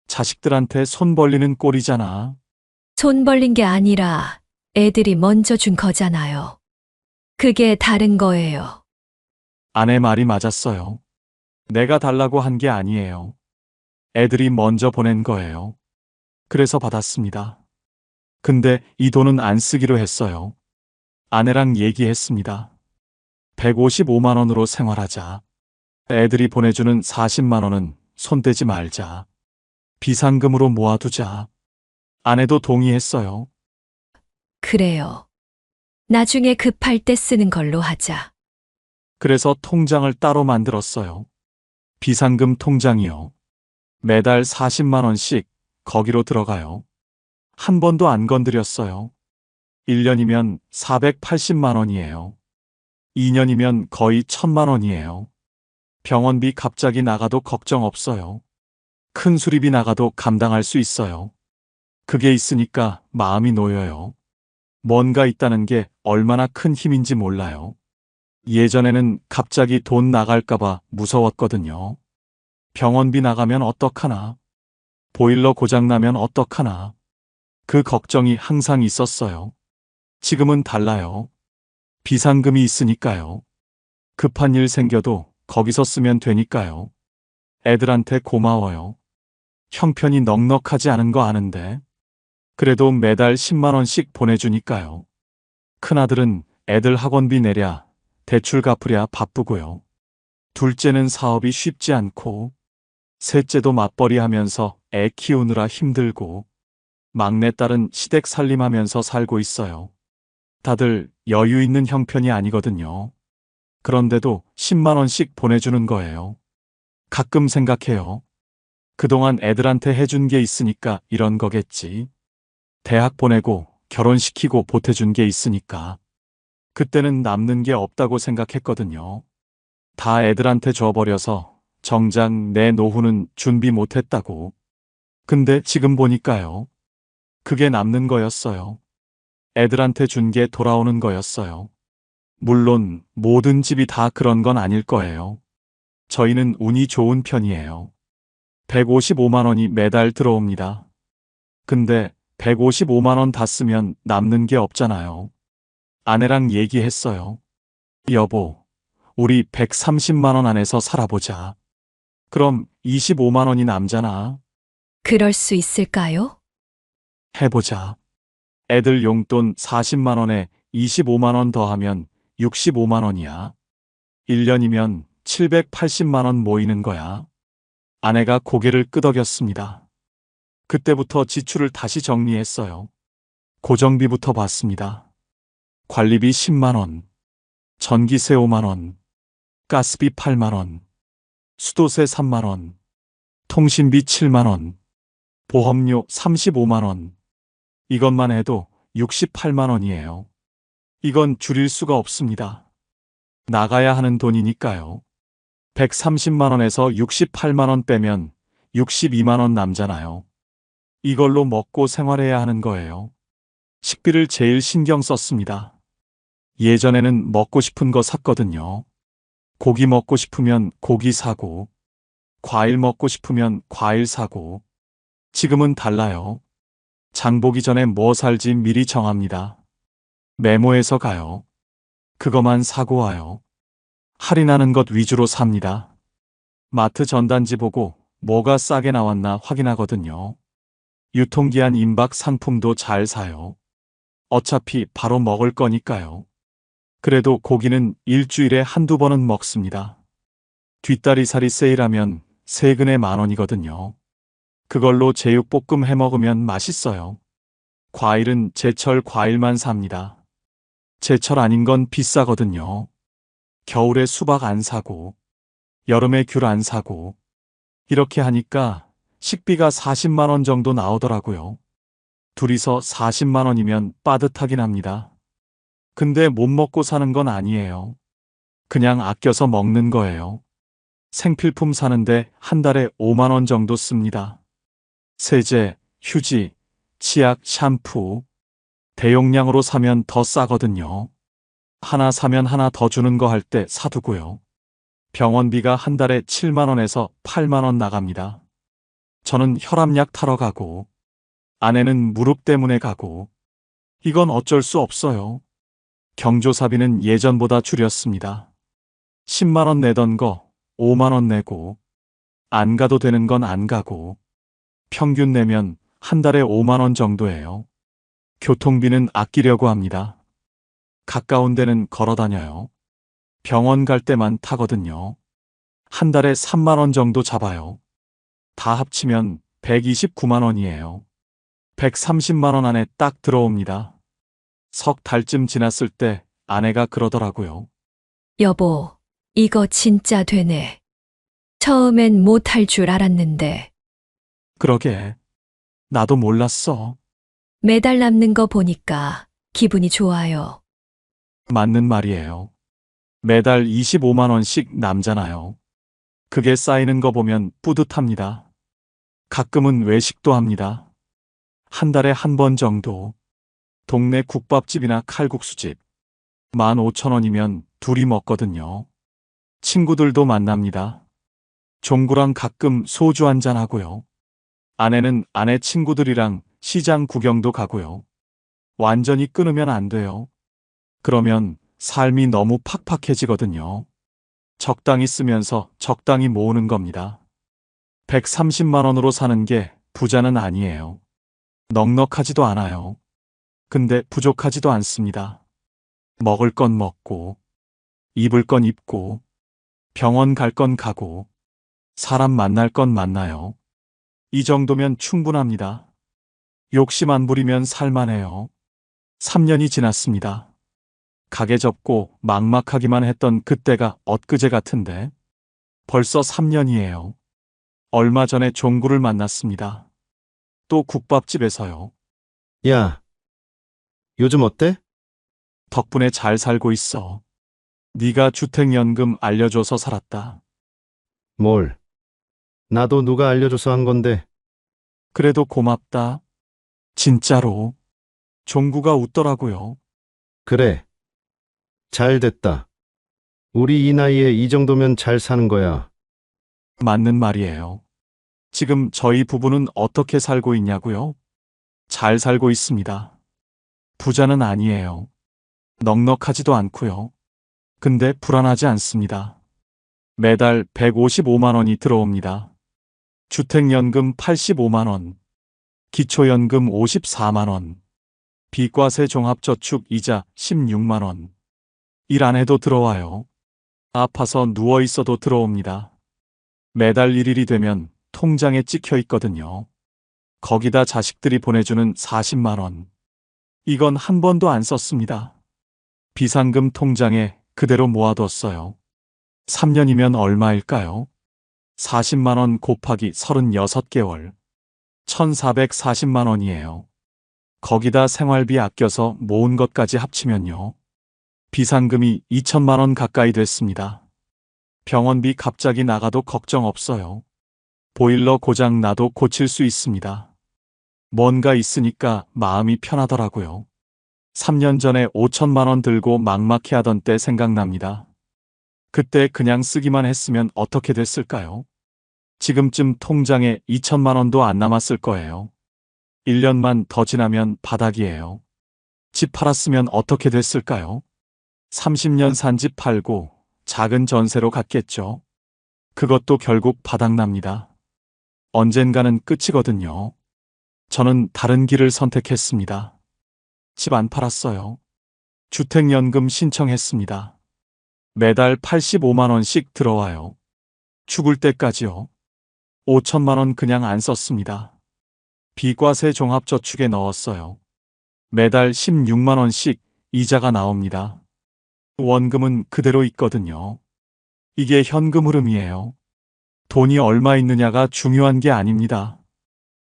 자식들한테 손 벌리는 꼴이잖아. 손 벌린 게 아니라 애들이 먼저 준 거잖아요. 그게 다른 거예요. 아내 말이 맞았어요. 내가 달라고 한 게 아니에요. 애들이 먼저 보낸 거예요. 그래서 받았습니다. 근데 이 돈은 안 쓰기로 했어요. 아내랑 얘기했습니다. 155만 원으로 생활하자. 애들이 보내주는 40만 원은 손대지 말자. 비상금으로 모아두자. 아내도 동의했어요. 그래요. 나중에 급할 때 쓰는 걸로 하자. 그래서 통장을 따로 만들었어요. 비상금 통장이요. 매달 40만 원씩 거기로 들어가요. 한 번도 안 건드렸어요. 1년이면 480만 원이에요. 2년이면 거의 1000만 원이에요. 병원비 갑자기 나가도 걱정 없어요. 큰 수리비 나가도 감당할 수 있어요. 그게 있으니까 마음이 놓여요. 뭔가 있다는 게 얼마나 큰 힘인지 몰라요. 예전에는 갑자기 돈 나갈까봐 무서웠거든요. 병원비 나가면 어떡하나? 보일러 고장나면 어떡하나? 그 걱정이 항상 있었어요. 지금은 달라요. 비상금이 있으니까요. 급한 일 생겨도 거기서 쓰면 되니까요. 애들한테 고마워요. 형편이 넉넉하지 않은 거 아는데. 그래도 매달 10만 원씩 보내주니까요. 큰아들은 애들 학원비 내랴, 대출 갚으랴 바쁘고요. 둘째는 사업이 쉽지 않고, 셋째도 맞벌이 하면서 애 키우느라 힘들고, 막내딸은 시댁 살림하면서 살고 있어요. 다들 여유 있는 형편이 아니거든요. 그런데도 10만 원씩 보내주는 거예요. 가끔 생각해요. 그동안 애들한테 해준 게 있으니까 이런 거겠지. 대학 보내고 결혼시키고 보태준 게 있으니까. 그때는 남는 게 없다고 생각했거든요. 다 애들한테 줘버려서 정작 내 노후는 준비 못했다고. 근데 지금 보니까요. 그게 남는 거였어요. 애들한테 준 게 돌아오는 거였어요. 물론 모든 집이 다 그런 건 아닐 거예요. 저희는 운이 좋은 편이에요. 155만 원이 매달 들어옵니다. 근데 155만 원 다 쓰면 남는 게 없잖아요. 아내랑 얘기했어요. 여보, 우리 130만 원 안에서 살아보자. 그럼 25만 원이 남잖아. 그럴 수 있을까요? 해보자. 애들 용돈 40만 원에 25만 원 더하면 65만 원이야. 1년이면 780만 원 모이는 거야. 아내가 고개를 끄덕였습니다. 그때부터 지출을 다시 정리했어요. 고정비부터 받습니다. 관리비 10만 원, 전기세 5만 원, 가스비 8만 원, 수도세 3만 원, 통신비 7만 원, 보험료 35만 원. 이것만 해도 68만 원이에요. 이건 줄일 수가 없습니다. 나가야 하는 돈이니까요. 130만 원에서 68만 원 빼면 62만 원 남잖아요. 이걸로 먹고 생활해야 하는 거예요. 식비를 제일 신경 썼습니다. 예전에는 먹고 싶은 거 샀거든요. 고기 먹고 싶으면 고기 사고, 과일 먹고 싶으면 과일 사고. 지금은 달라요. 장 보기 전에 뭐 살지 미리 정합니다. 메모해서 가요. 그거만 사고 와요. 할인하는 것 위주로 삽니다. 마트 전단지 보고 뭐가 싸게 나왔나 확인하거든요. 유통기한 임박 상품도 잘 사요. 어차피 바로 먹을 거니까요. 그래도 고기는 일주일에 한두 번은 먹습니다. 뒷다리살이 세일하면 세근에 10,000원이거든요. 그걸로 제육볶음 해 먹으면 맛있어요. 과일은 제철 과일만 삽니다. 제철 아닌 건 비싸거든요. 겨울에 수박 안 사고, 여름에 귤 안 사고, 이렇게 하니까 식비가 40만 원 정도 나오더라고요. 둘이서 40만 원이면 빠듯하긴 합니다. 근데 못 먹고 사는 건 아니에요. 그냥 아껴서 먹는 거예요. 생필품 사는데 한 달에 5만 원 정도 씁니다. 세제, 휴지, 치약, 샴푸. 대용량으로 사면 더 싸거든요. 하나 사면 하나 더 주는 거 할 때 사두고요. 병원비가 한 달에 7만 원에서 8만 원 나갑니다. 저는 혈압약 타러 가고, 아내는 무릎 때문에 가고, 이건 어쩔 수 없어요. 경조사비는 예전보다 줄였습니다. 10만 원 내던 거 5만 원 내고, 안 가도 되는 건 안 가고, 평균 내면 한 달에 5만 원 정도예요. 교통비는 아끼려고 합니다. 가까운 데는 걸어 다녀요. 병원 갈 때만 타거든요. 한 달에 3만 원 정도 잡아요. 다 합치면 129만 원이에요. 130만 원 안에 딱 들어옵니다. 석 달쯤 지났을 때 아내가 그러더라고요. 여보, 이거 진짜 되네. 처음엔 못할 줄 알았는데. 그러게. 나도 몰랐어. 매달 남는 거 보니까 기분이 좋아요. 맞는 말이에요. 매달 25만 원씩 남잖아요. 그게 쌓이는 거 보면 뿌듯합니다. 가끔은 외식도 합니다. 한 달에 한 번 정도. 동네 국밥집이나 칼국수집. 15,000원이면 둘이 먹거든요. 친구들도 만납니다. 종구랑 가끔 소주 한잔 하고요. 아내는 아내 친구들이랑 시장 구경도 가고요. 완전히 끊으면 안 돼요. 그러면 삶이 너무 팍팍해지거든요. 적당히 쓰면서 적당히 모으는 겁니다. 130만 원으로 사는 게 부자는 아니에요. 넉넉하지도 않아요. 근데 부족하지도 않습니다. 먹을 건 먹고, 입을 건 입고, 병원 갈 건 가고, 사람 만날 건 만나요. 이 정도면 충분합니다. 욕심 안 부리면 살만해요. 3년이 지났습니다. 가게 접고 막막하기만 했던 그때가 엊그제 같은데 벌써 3년이에요. 얼마 전에 종구를 만났습니다. 또 국밥집에서요. 야, 요즘 어때? 덕분에 잘 살고 있어. 네가 주택연금 알려줘서 살았다. 뭘? 나도 누가 알려줘서 한 건데. 그래도 고맙다. 진짜로. 종구가 웃더라고요. 그래. 잘 됐다. 우리 이 나이에 이 정도면 잘 사는 거야. 맞는 말이에요. 지금 저희 부부는 어떻게 살고 있냐고요? 잘 살고 있습니다. 부자는 아니에요. 넉넉하지도 않고요. 근데 불안하지 않습니다. 매달 155만 원이 들어옵니다. 주택연금 85만 원, 기초연금 54만 원, 비과세 종합저축 이자 16만 원. 일 안 해도 들어와요. 아파서 누워 있어도 들어옵니다. 매달 1일이 되면 통장에 찍혀 있거든요. 거기다 자식들이 보내주는 40만 원. 이건 한 번도 안 썼습니다. 비상금 통장에 그대로 모아뒀어요. 3년이면 얼마일까요? 40만 원 곱하기 36개월. 1,440만 원이에요. 거기다 생활비 아껴서 모은 것까지 합치면요. 비상금이 2천만 원 가까이 됐습니다. 병원비 갑자기 나가도 걱정 없어요. 보일러 고장 나도 고칠 수 있습니다. 뭔가 있으니까 마음이 편하더라고요. 3년 전에 5천만 원 들고 막막해 하던 때 생각납니다. 그때 그냥 쓰기만 했으면 어떻게 됐을까요? 지금쯤 통장에 2천만 원도 안 남았을 거예요. 1년만 더 지나면 바닥이에요. 집 팔았으면 어떻게 됐을까요? 30년 산 집 팔고 작은 전세로 갔겠죠. 그것도 결국 바닥납니다. 언젠가는 끝이거든요. 저는 다른 길을 선택했습니다. 집 안 팔았어요. 주택연금 신청했습니다. 매달 85만 원씩 들어와요. 죽을 때까지요. 5천만 원 그냥 안 썼습니다. 비과세 종합저축에 넣었어요. 매달 16만 원씩 이자가 나옵니다. 원금은 그대로 있거든요. 이게 현금 흐름이에요. 돈이 얼마 있느냐가 중요한 게 아닙니다.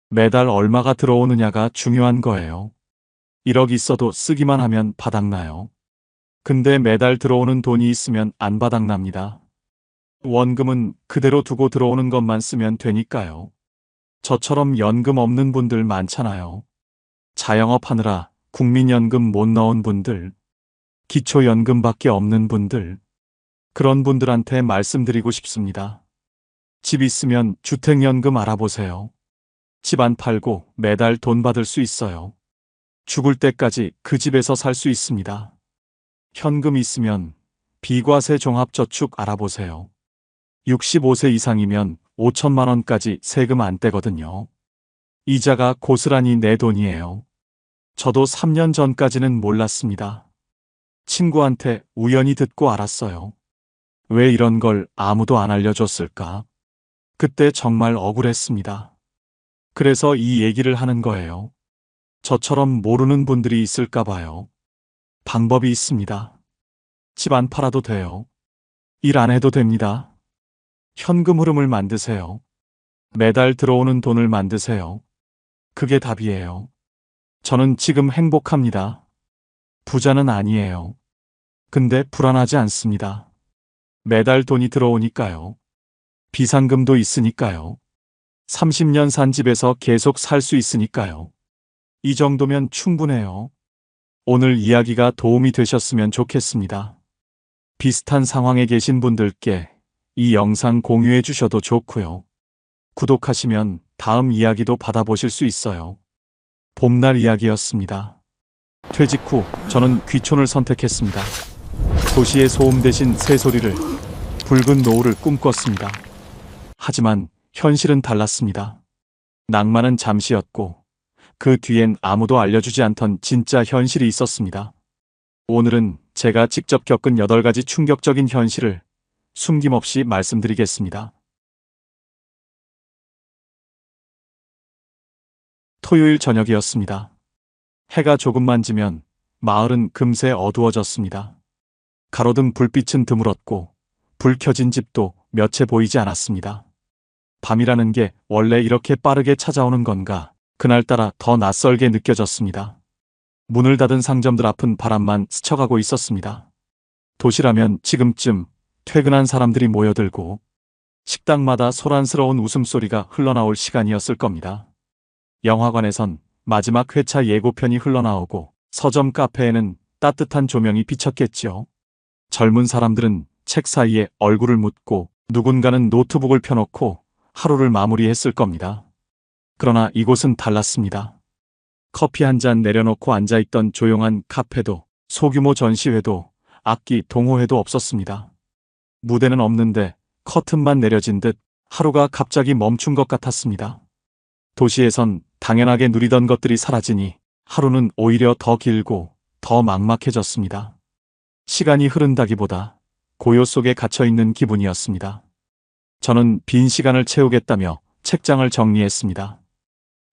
매달 얼마가 들어오느냐가 중요한 거예요. 1억 있어도 쓰기만 하면 바닥나요. 근데 매달 들어오는 돈이 있으면 안 바닥납니다. 원금은 그대로 두고 들어오는 것만 쓰면 되니까요. 저처럼 연금 없는 분들 많잖아요. 자영업 하느라 국민연금 못 넣은 분들, 기초연금밖에 없는 분들, 그런 분들한테 말씀드리고 싶습니다. 집 있으면 주택연금 알아보세요. 집 안 팔고 매달 돈 받을 수 있어요. 죽을 때까지 그 집에서 살 수 있습니다. 현금 있으면 비과세 종합저축 알아보세요. 65세 이상이면 5천만 원까지 세금 안 떼거든요. 이자가 고스란히 내 돈이에요. 저도 3년 전까지는 몰랐습니다. 친구한테 우연히 듣고 알았어요. 왜 이런 걸 아무도 안 알려줬을까? 그때 정말 억울했습니다. 그래서 이 얘기를 하는 거예요. 저처럼 모르는 분들이 있을까 봐요. 방법이 있습니다. 집 안 팔아도 돼요. 일 안 해도 됩니다. 현금 흐름을 만드세요. 매달 들어오는 돈을 만드세요. 그게 답이에요. 저는 지금 행복합니다. 부자는 아니에요. 근데 불안하지 않습니다. 매달 돈이 들어오니까요. 비상금도 있으니까요. 30년 산 집에서 계속 살 수 있으니까요. 이 정도면 충분해요. 오늘 이야기가 도움이 되셨으면 좋겠습니다. 비슷한 상황에 계신 분들께 이 영상 공유해 주셔도 좋고요. 구독하시면 다음 이야기도 받아보실 수 있어요. 봄날 이야기였습니다. 퇴직 후 저는 귀촌을 선택했습니다. 도시의 소음 대신 새소리를, 붉은 노을을 꿈꿨습니다. 하지만 현실은 달랐습니다. 낭만은 잠시였고 그 뒤엔 아무도 알려주지 않던 진짜 현실이 있었습니다. 오늘은 제가 직접 겪은 8가지 충격적인 현실을 숨김없이 말씀드리겠습니다. 토요일 저녁이었습니다. 해가 조금만 지면 마을은 금세 어두워졌습니다. 가로등 불빛은 드물었고 불 켜진 집도 몇 채 보이지 않았습니다. 밤이라는 게 원래 이렇게 빠르게 찾아오는 건가, 그날따라 더 낯설게 느껴졌습니다. 문을 닫은 상점들 앞은 바람만 스쳐가고 있었습니다. 도시라면 지금쯤 퇴근한 사람들이 모여들고 식당마다 소란스러운 웃음소리가 흘러나올 시간이었을 겁니다. 영화관에선 마지막 회차 예고편이 흘러나오고 서점 카페에는 따뜻한 조명이 비쳤겠지요. 젊은 사람들은 책 사이에 얼굴을 묻고 누군가는 노트북을 펴놓고 하루를 마무리했을 겁니다. 그러나 이곳은 달랐습니다. 커피 한 잔 내려놓고 앉아있던 조용한 카페도, 소규모 전시회도, 악기 동호회도 없었습니다. 무대는 없는데 커튼만 내려진 듯 하루가 갑자기 멈춘 것 같았습니다. 도시에선 당연하게 누리던 것들이 사라지니 하루는 오히려 더 길고 더 막막해졌습니다. 시간이 흐른다기보다 고요 속에 갇혀있는 기분이었습니다. 저는 빈 시간을 채우겠다며 책장을 정리했습니다.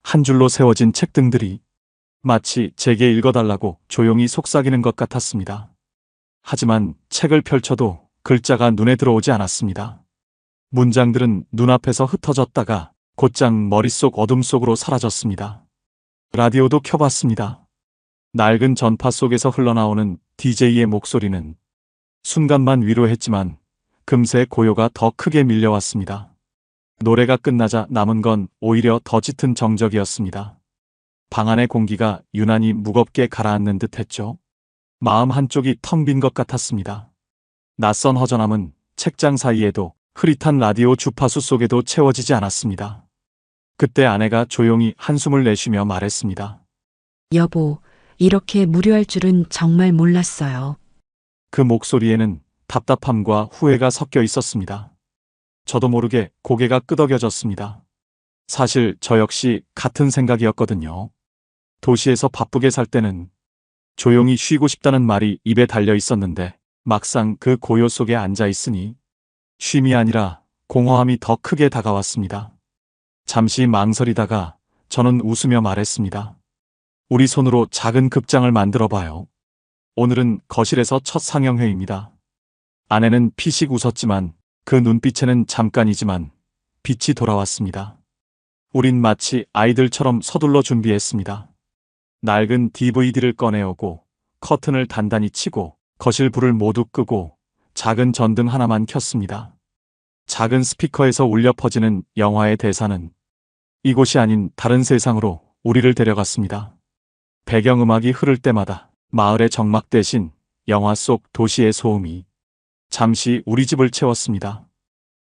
한 줄로 세워진 책등들이 마치 제게 읽어달라고 조용히 속삭이는 것 같았습니다. 하지만 책을 펼쳐도 글자가 눈에 들어오지 않았습니다. 문장들은 눈앞에서 흩어졌다가 곧장 머릿속 어둠 속으로 사라졌습니다. 라디오도 켜봤습니다. 낡은 전파 속에서 흘러나오는 DJ의 목소리는 순간만 위로했지만 금세 고요가 더 크게 밀려왔습니다. 노래가 끝나자 남은 건 오히려 더 짙은 정적이었습니다. 방 안의 공기가 유난히 무겁게 가라앉는 듯 했죠. 마음 한쪽이 텅 빈 것 같았습니다. 낯선 허전함은 책장 사이에도 흐릿한 라디오 주파수 속에도 채워지지 않았습니다. 그때 아내가 조용히 한숨을 내쉬며 말했습니다. 여보, 이렇게 무료할 줄은 정말 몰랐어요. 그 목소리에는 답답함과 후회가 섞여 있었습니다. 저도 모르게 고개가 끄덕여졌습니다. 사실 저 역시 같은 생각이었거든요. 도시에서 바쁘게 살 때는 조용히 쉬고 싶다는 말이 입에 달려 있었는데 막상 그 고요 속에 앉아 있으니 쉼이 아니라 공허함이 더 크게 다가왔습니다. 잠시 망설이다가 저는 웃으며 말했습니다. 우리 손으로 작은 극장을 만들어 봐요. 오늘은 거실에서 첫 상영회입니다. 아내는 피식 웃었지만 그 눈빛에는 잠깐이지만 빛이 돌아왔습니다. 우린 마치 아이들처럼 서둘러 준비했습니다. 낡은 DVD를 꺼내오고 커튼을 단단히 치고 거실 불을 모두 끄고 작은 전등 하나만 켰습니다. 작은 스피커에서 울려 퍼지는 영화의 대사는 이곳이 아닌 다른 세상으로 우리를 데려갔습니다. 배경음악이 흐를 때마다 마을의 적막 대신 영화 속 도시의 소음이 잠시 우리 집을 채웠습니다.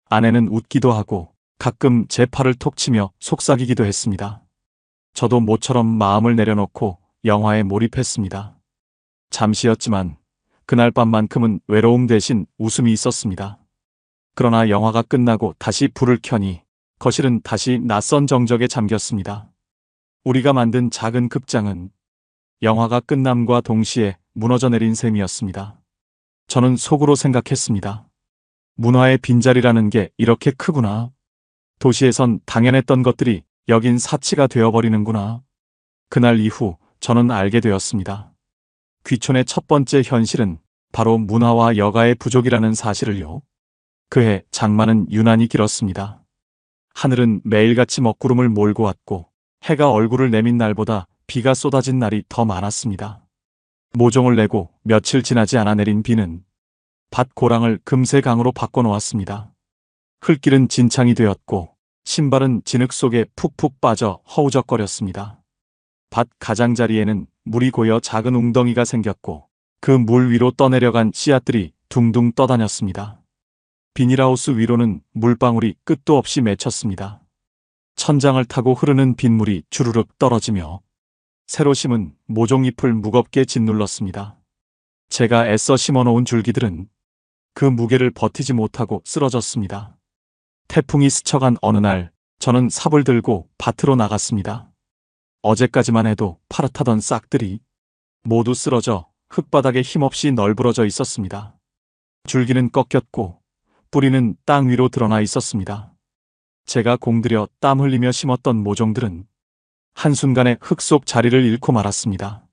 아내는 웃기도 하고 가끔 제 팔을 톡 치며 속삭이기도 했습니다. 저도 모처럼 마음을 내려놓고 영화에 몰입했습니다. 잠시였지만 그날 밤만큼은 외로움 대신 웃음이 있었습니다. 그러나 영화가 끝나고 다시 불을 켜니 거실은 다시 낯선 정적에 잠겼습니다. 우리가 만든 작은 극장은 영화가 끝남과 동시에 무너져 내린 셈이었습니다. 저는 속으로 생각했습니다. 문화의 빈자리라는 게 이렇게 크구나. 도시에선 당연했던 것들이 여긴 사치가 되어버리는구나. 그날 이후 저는 알게 되었습니다. 귀촌의 첫 번째 현실은 바로 문화와 여가의 부족이라는 사실을요. 그해 장마는 유난히 길었습니다. 하늘은 매일같이 먹구름을 몰고 왔고 해가 얼굴을 내민 날보다 비가 쏟아진 날이 더 많았습니다. 모종을 내고 며칠 지나지 않아 내린 비는 밭 고랑을 금세 강으로 바꿔놓았습니다. 흙길은 진창이 되었고 신발은 진흙 속에 푹푹 빠져 허우적거렸습니다. 밭 가장자리에는 물이 고여 작은 웅덩이가 생겼고 그 물 위로 떠내려간 씨앗들이 둥둥 떠다녔습니다. 비닐하우스 위로는 물방울이 끝도 없이 맺혔습니다. 천장을 타고 흐르는 빗물이 주르륵 떨어지며 새로 심은 모종잎을 무겁게 짓눌렀습니다. 제가 애써 심어놓은 줄기들은 그 무게를 버티지 못하고 쓰러졌습니다. 태풍이 스쳐간 어느 날 저는 삽을 들고 밭으로 나갔습니다. 어제까지만 해도 파릇하던 싹들이 모두 쓰러져 흙바닥에 힘없이 널브러져 있었습니다. 줄기는 꺾였고 뿌리는 땅 위로 드러나 있었습니다. 제가 공들여 땀 흘리며 심었던 모종들은 한순간에 흙 속 자리를 잃고 말았습니다.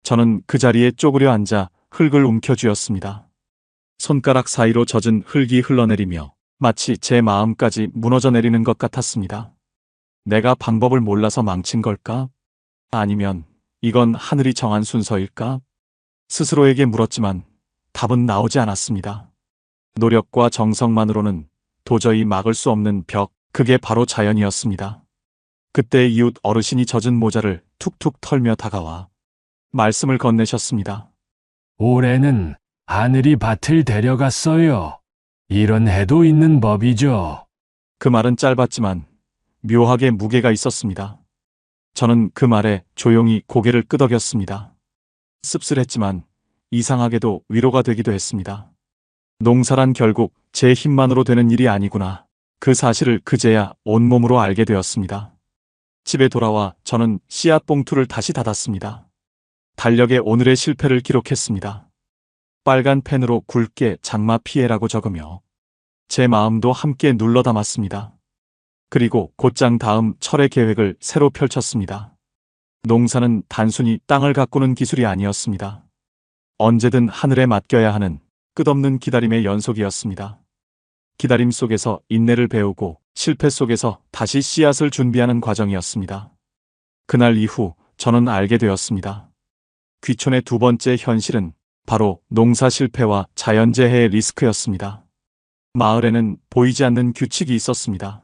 저는 그 자리에 쪼그려 앉아 흙을 움켜쥐었습니다. 손가락 사이로 젖은 흙이 흘러내리며 마치 제 마음까지 무너져 내리는 것 같았습니다. 내가 방법을 몰라서 망친 걸까? 아니면 이건 하늘이 정한 순서일까? 스스로에게 물었지만 답은 나오지 않았습니다. 노력과 정성만으로는 도저히 막을 수 없는 벽, 그게 바로 자연이었습니다. 그때 이웃 어르신이 젖은 모자를 툭툭 털며 다가와 말씀을 건네셨습니다. 올해는 하늘이 밭을 데려갔어요. 이런 해도 있는 법이죠. 그 말은 짧았지만 묘하게 무게가 있었습니다. 저는 그 말에 조용히 고개를 끄덕였습니다. 씁쓸했지만 이상하게도 위로가 되기도 했습니다. 농사란 결국 제 힘만으로 되는 일이 아니구나. 그 사실을 그제야 온몸으로 알게 되었습니다. 집에 돌아와 저는 씨앗 봉투를 다시 닫았습니다. 달력에 오늘의 실패를 기록했습니다. 빨간 펜으로 굵게 장마 피해라고 적으며 제 마음도 함께 눌러 담았습니다. 그리고 곧장 다음 철의 계획을 새로 펼쳤습니다. 농사는 단순히 땅을 가꾸는 기술이 아니었습니다. 언제든 하늘에 맡겨야 하는 끝없는 기다림의 연속이었습니다. 기다림 속에서 인내를 배우고 실패 속에서 다시 씨앗을 준비하는 과정이었습니다. 그날 이후 저는 알게 되었습니다. 귀촌의 두 번째 현실은 바로 농사 실패와 자연재해의 리스크였습니다. 마을에는 보이지 않는 규칙이 있었습니다.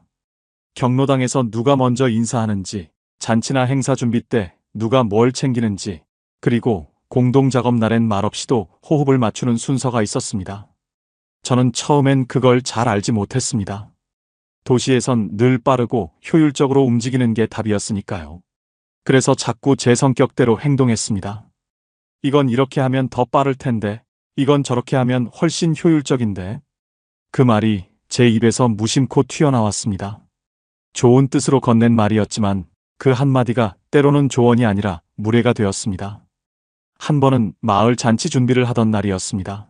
경로당에서 누가 먼저 인사하는지, 잔치나 행사 준비 때 누가 뭘 챙기는지, 그리고 공동작업 날엔 말없이도 호흡을 맞추는 순서가 있었습니다. 저는 처음엔 그걸 잘 알지 못했습니다. 도시에선 늘 빠르고 효율적으로 움직이는 게 답이었으니까요. 그래서 자꾸 제 성격대로 행동했습니다. 이건 이렇게 하면 더 빠를 텐데, 이건 저렇게 하면 훨씬 효율적인데. 그 말이 제 입에서 무심코 튀어나왔습니다. 좋은 뜻으로 건넨 말이었지만 그 한마디가 때로는 조언이 아니라 무례가 되었습니다. 한 번은 마을 잔치 준비를 하던 날이었습니다.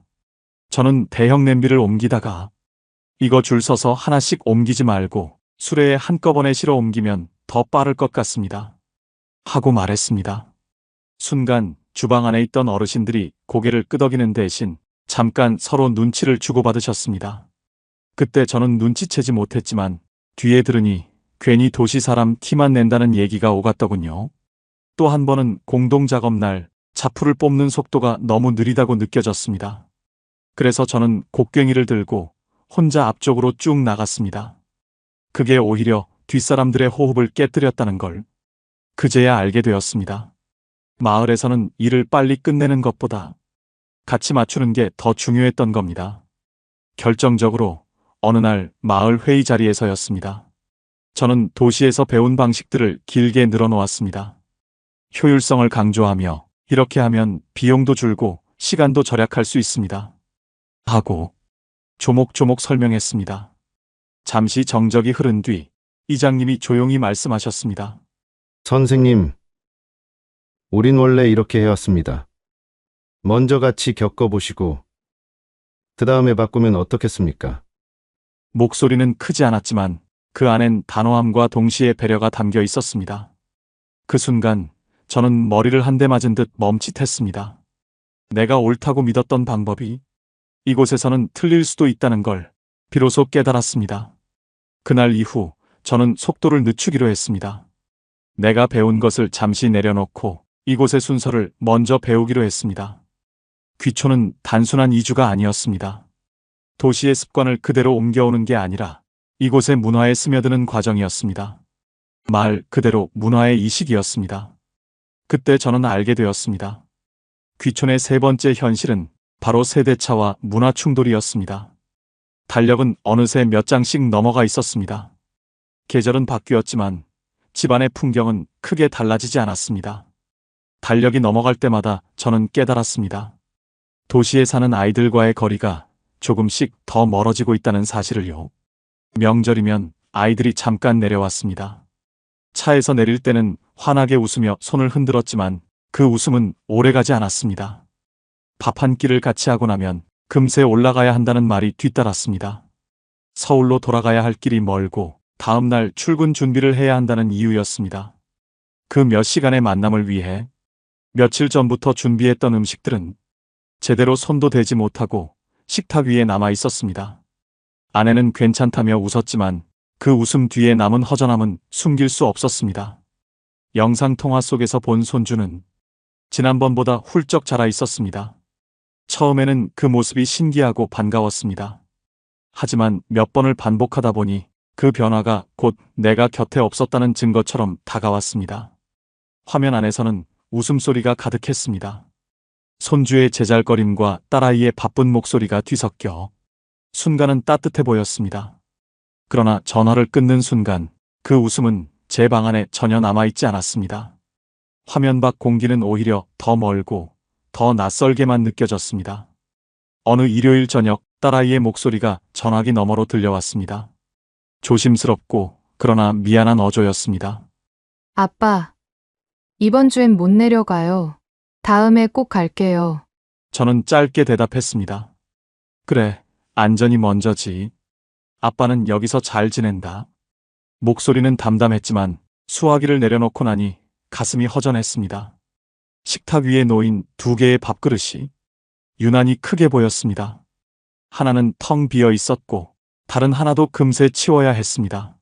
저는 대형 냄비를 옮기다가 이거 줄 서서 하나씩 옮기지 말고 수레에 한꺼번에 실어 옮기면 더 빠를 것 같습니다. 하고 말했습니다. 순간 주방 안에 있던 어르신들이 고개를 끄덕이는 대신 잠깐 서로 눈치를 주고받으셨습니다. 그때 저는 눈치채지 못했지만 뒤에 들으니 괜히 도시 사람 티만 낸다는 얘기가 오갔더군요. 또 한 번은 공동작업 날 자풀을 뽑는 속도가 너무 느리다고 느껴졌습니다. 그래서 저는 곡괭이를 들고 혼자 앞쪽으로 쭉 나갔습니다. 그게 오히려 뒷사람들의 호흡을 깨뜨렸다는 걸 그제야 알게 되었습니다. 마을에서는 일을 빨리 끝내는 것보다 같이 맞추는 게 더 중요했던 겁니다. 결정적으로 어느 날 마을 회의 자리에서였습니다. 저는 도시에서 배운 방식들을 길게 늘어놓았습니다. 효율성을 강조하며 이렇게 하면 비용도 줄고 시간도 절약할 수 있습니다. 하고 조목조목 설명했습니다. 잠시 정적이 흐른 뒤 이장님이 조용히 말씀하셨습니다. 선생님, 우린 원래 이렇게 해왔습니다. 먼저 같이 겪어보시고 그 다음에 바꾸면 어떻겠습니까? 목소리는 크지 않았지만 그 안엔 단호함과 동시에 배려가 담겨 있었습니다. 그 순간 저는 머리를 한 대 맞은 듯 멈칫했습니다. 내가 옳다고 믿었던 방법이 이곳에서는 틀릴 수도 있다는 걸 비로소 깨달았습니다. 그날 이후 저는 속도를 늦추기로 했습니다. 내가 배운 것을 잠시 내려놓고 이곳의 순서를 먼저 배우기로 했습니다. 귀촌은 단순한 이주가 아니었습니다. 도시의 습관을 그대로 옮겨오는 게 아니라 이곳의 문화에 스며드는 과정이었습니다. 말 그대로 문화의 이식이었습니다. 그때 저는 알게 되었습니다. 귀촌의 세 번째 현실은 바로 세대차와 문화 충돌이었습니다. 달력은 어느새 몇 장씩 넘어가 있었습니다. 계절은 바뀌었지만 집안의 풍경은 크게 달라지지 않았습니다. 달력이 넘어갈 때마다 저는 깨달았습니다. 도시에 사는 아이들과의 거리가 조금씩 더 멀어지고 있다는 사실을요. 명절이면 아이들이 잠깐 내려왔습니다. 차에서 내릴 때는 환하게 웃으며 손을 흔들었지만 그 웃음은 오래가지 않았습니다. 밥 한 끼를 같이 하고 나면 금세 올라가야 한다는 말이 뒤따랐습니다. 서울로 돌아가야 할 길이 멀고 다음 날 출근 준비를 해야 한다는 이유였습니다. 그 몇 시간의 만남을 위해 며칠 전부터 준비했던 음식들은 제대로 손도 대지 못하고 식탁 위에 남아 있었습니다. 아내는 괜찮다며 웃었지만 그 웃음 뒤에 남은 허전함은 숨길 수 없었습니다. 영상통화 속에서 본 손주는 지난번보다 훌쩍 자라 있었습니다. 처음에는 그 모습이 신기하고 반가웠습니다. 하지만 몇 번을 반복하다 보니 그 변화가 곧 내가 곁에 없었다는 증거처럼 다가왔습니다. 화면 안에서는 웃음소리가 가득했습니다. 손주의 제잘거림과 딸아이의 바쁜 목소리가 뒤섞여 순간은 따뜻해 보였습니다. 그러나 전화를 끊는 순간 그 웃음은 제 방 안에 전혀 남아있지 않았습니다. 화면 밖 공기는 오히려 더 멀고 더 낯설게만 느껴졌습니다. 어느 일요일 저녁 딸아이의 목소리가 전화기 너머로 들려왔습니다. 조심스럽고 그러나 미안한 어조였습니다. 아빠, 이번 주엔 못 내려가요. 다음에 꼭 갈게요. 저는 짧게 대답했습니다. 그래, 안전이 먼저지. 아빠는 여기서 잘 지낸다. 목소리는 담담했지만 수화기를 내려놓고 나니 가슴이 허전했습니다. 식탁 위에 놓인 두 개의 밥그릇이 유난히 크게 보였습니다. 하나는 텅 비어 있었고 다른 하나도 금세 치워야 했습니다.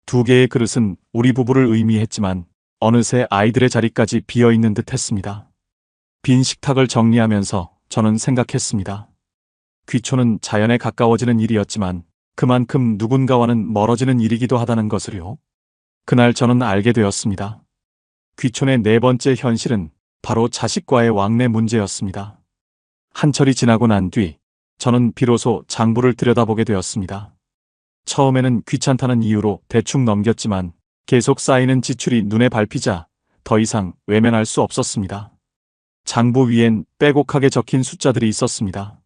두 개의 그릇은 우리 부부를 의미했지만 어느새 아이들의 자리까지 비어 있는 듯 했습니다. 빈 식탁을 정리하면서 저는 생각했습니다. 귀촌은 자연에 가까워지는 일이었지만 그만큼 누군가와는 멀어지는 일이기도 하다는 것을요. 그날 저는 알게 되었습니다. 귀촌의 네 번째 현실은 바로 자식과의 왕래 문제였습니다. 한철이 지나고 난 뒤 저는 비로소 장부를 들여다보게 되었습니다. 처음에는 귀찮다는 이유로 대충 넘겼지만 계속 쌓이는 지출이 눈에 밟히자 더 이상 외면할 수 없었습니다. 장부 위엔 빼곡하게 적힌 숫자들이 있었습니다.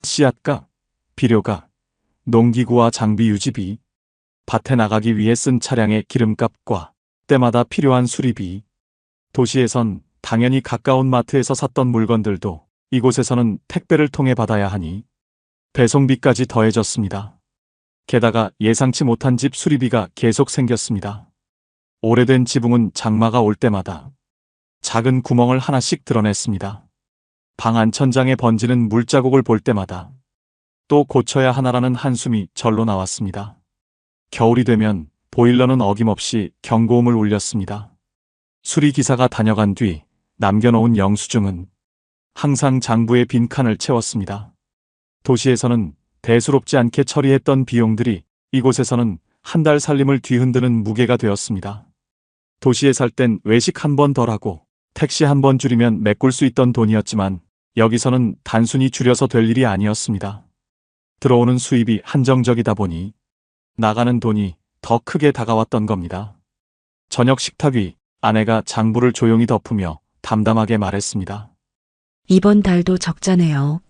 씨앗값, 비료값, 농기구와 장비 유지비, 밭에 나가기 위해 쓴 차량의 기름값과 때마다 필요한 수리비, 도시에선 당연히 가까운 마트에서 샀던 물건들도 이곳에서는 택배를 통해 받아야 하니 배송비까지 더해졌습니다. 게다가 예상치 못한 집 수리비가 계속 생겼습니다. 오래된 지붕은 장마가 올 때마다 작은 구멍을 하나씩 드러냈습니다. 방 안천장에 번지는 물자국을 볼 때마다 또 고쳐야 하나라는 한숨이 절로 나왔습니다. 겨울이 되면 보일러는 어김없이 경고음을 울렸습니다. 수리기사가 다녀간 뒤 남겨놓은 영수증은 항상 장부의 빈칸을 채웠습니다. 도시에서는 대수롭지 않게 처리했던 비용들이 이곳에서는 한 달 살림을 뒤흔드는 무게가 되었습니다. 도시에 살 땐 외식 한 번 덜하고 택시 한 번 줄이면 메꿀 수 있던 돈이었지만 여기서는 단순히 줄여서 될 일이 아니었습니다. 들어오는 수입이 한정적이다 보니 나가는 돈이 더 크게 다가왔던 겁니다. 저녁 식탁 위 아내가 장부를 조용히 덮으며 담담하게 말했습니다. 이번 달도 적자네요.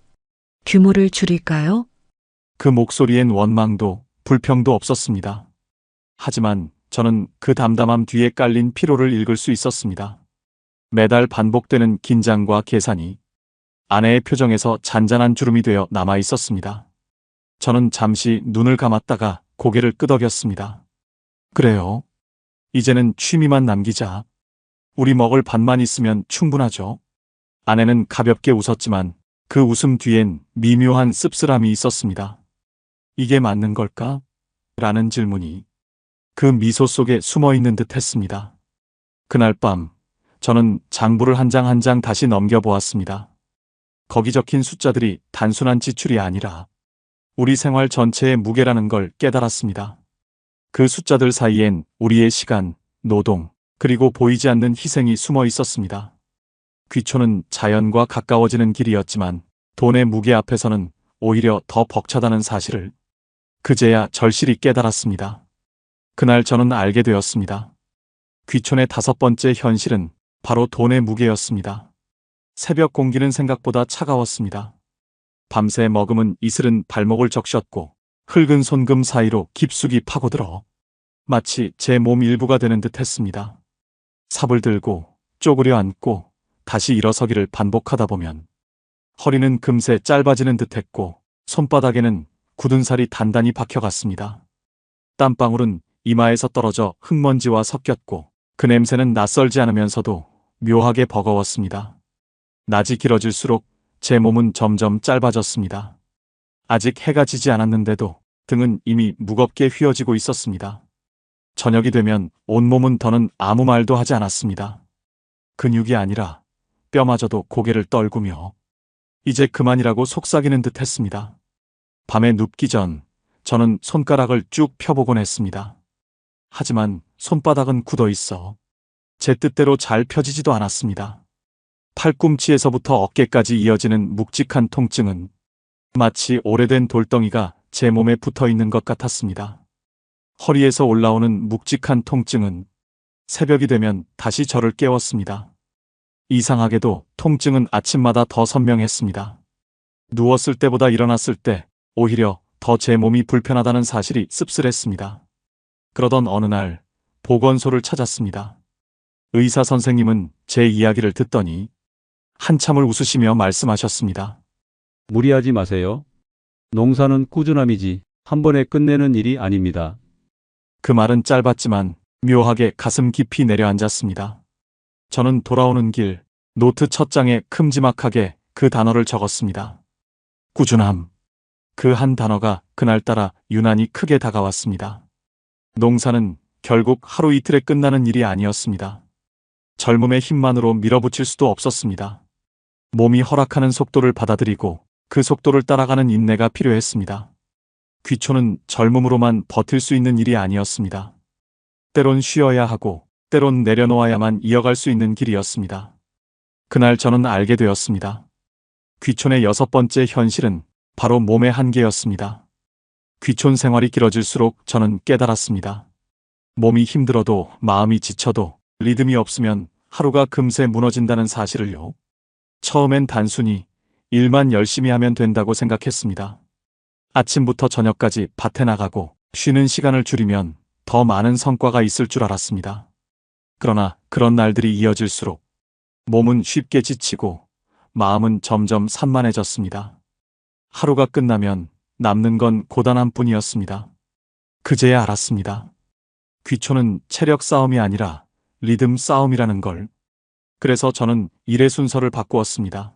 규모를 줄일까요? 그 목소리엔 원망도 불평도 없었습니다. 하지만 저는 그 담담함 뒤에 깔린 피로를 읽을 수 있었습니다. 매달 반복되는 긴장과 계산이 아내의 표정에서 잔잔한 주름이 되어 남아 있었습니다. 저는 잠시 눈을 감았다가 고개를 끄덕였습니다. 그래요. 이제는 취미만 남기자. 우리 먹을 밥만 있으면 충분하죠. 아내는 가볍게 웃었지만 그 웃음 뒤엔 미묘한 씁쓸함이 있었습니다. 이게 맞는 걸까? 라는 질문이 그 미소 속에 숨어 있는 듯 했습니다. 그날 밤 저는 장부를 한 장 한 장 다시 넘겨보았습니다. 거기 적힌 숫자들이 단순한 지출이 아니라 우리 생활 전체의 무게라는 걸 깨달았습니다. 그 숫자들 사이엔 우리의 시간, 노동, 그리고 보이지 않는 희생이 숨어 있었습니다. 귀촌은 자연과 가까워지는 길이었지만 돈의 무게 앞에서는 오히려 더 벅차다는 사실을 그제야 절실히 깨달았습니다. 그날 저는 알게 되었습니다. 귀촌의 5번째 현실은 바로 돈의 무게였습니다. 새벽 공기는 생각보다 차가웠습니다. 밤새 머금은 이슬은 발목을 적셨고 흙은 손금 사이로 깊숙이 파고들어 마치 제 몸 일부가 되는 듯 했습니다. 삽을 들고 쪼그려 앉고 다시 일어서기를 반복하다 보면 허리는 금세 짧아지는 듯 했고 손바닥에는 굳은 살이 단단히 박혀갔습니다. 땀방울은 이마에서 떨어져 흙먼지와 섞였고 그 냄새는 낯설지 않으면서도 묘하게 버거웠습니다. 낮이 길어질수록 제 몸은 점점 짧아졌습니다. 아직 해가 지지 않았는데도 등은 이미 무겁게 휘어지고 있었습니다. 저녁이 되면 온몸은 더는 아무 말도 하지 않았습니다. 근육이 아니라 뼈마저도 고개를 떨구며 이제 그만이라고 속삭이는 듯 했습니다. 밤에 눕기 전 저는 손가락을 쭉 펴보곤 했습니다. 하지만 손바닥은 굳어 있어 제 뜻대로 잘 펴지지도 않았습니다. 팔꿈치에서부터 어깨까지 이어지는 묵직한 통증은 마치 오래된 돌덩이가 제 몸에 붙어 있는 것 같았습니다. 허리에서 올라오는 묵직한 통증은 새벽이 되면 다시 저를 깨웠습니다. 이상하게도 통증은 아침마다 더 선명했습니다. 누웠을 때보다 일어났을 때 오히려 더 제 몸이 불편하다는 사실이 씁쓸했습니다. 그러던 어느 날 보건소를 찾았습니다. 의사 선생님은 제 이야기를 듣더니 한참을 웃으시며 말씀하셨습니다. 무리하지 마세요. 농사는 꾸준함이지 한 번에 끝내는 일이 아닙니다. 그 말은 짧았지만 묘하게 가슴 깊이 내려앉았습니다. 저는 돌아오는 길 노트 첫 장에 큼지막하게 그 단어를 적었습니다. 꾸준함. 그 한 단어가 그날따라 유난히 크게 다가왔습니다. 농사는 결국 하루 이틀에 끝나는 일이 아니었습니다. 젊음의 힘만으로 밀어붙일 수도 없었습니다. 몸이 허락하는 속도를 받아들이고 그 속도를 따라가는 인내가 필요했습니다. 귀촌은 젊음으로만 버틸 수 있는 일이 아니었습니다. 때론 쉬어야 하고 때론 내려놓아야만 이어갈 수 있는 길이었습니다. 그날 저는 알게 되었습니다. 귀촌의 6번째 현실은 바로 몸의 한계였습니다. 귀촌 생활이 길어질수록 저는 깨달았습니다. 몸이 힘들어도 마음이 지쳐도 리듬이 없으면 하루가 금세 무너진다는 사실을요. 처음엔 단순히 일만 열심히 하면 된다고 생각했습니다. 아침부터 저녁까지 밭에 나가고 쉬는 시간을 줄이면 더 많은 성과가 있을 줄 알았습니다. 그러나 그런 날들이 이어질수록 몸은 쉽게 지치고 마음은 점점 산만해졌습니다. 하루가 끝나면 남는 건 고단함뿐이었습니다. 그제야 알았습니다. 귀촌은 체력 싸움이 아니라 리듬 싸움이라는 걸. 그래서 저는 일의 순서를 바꾸었습니다.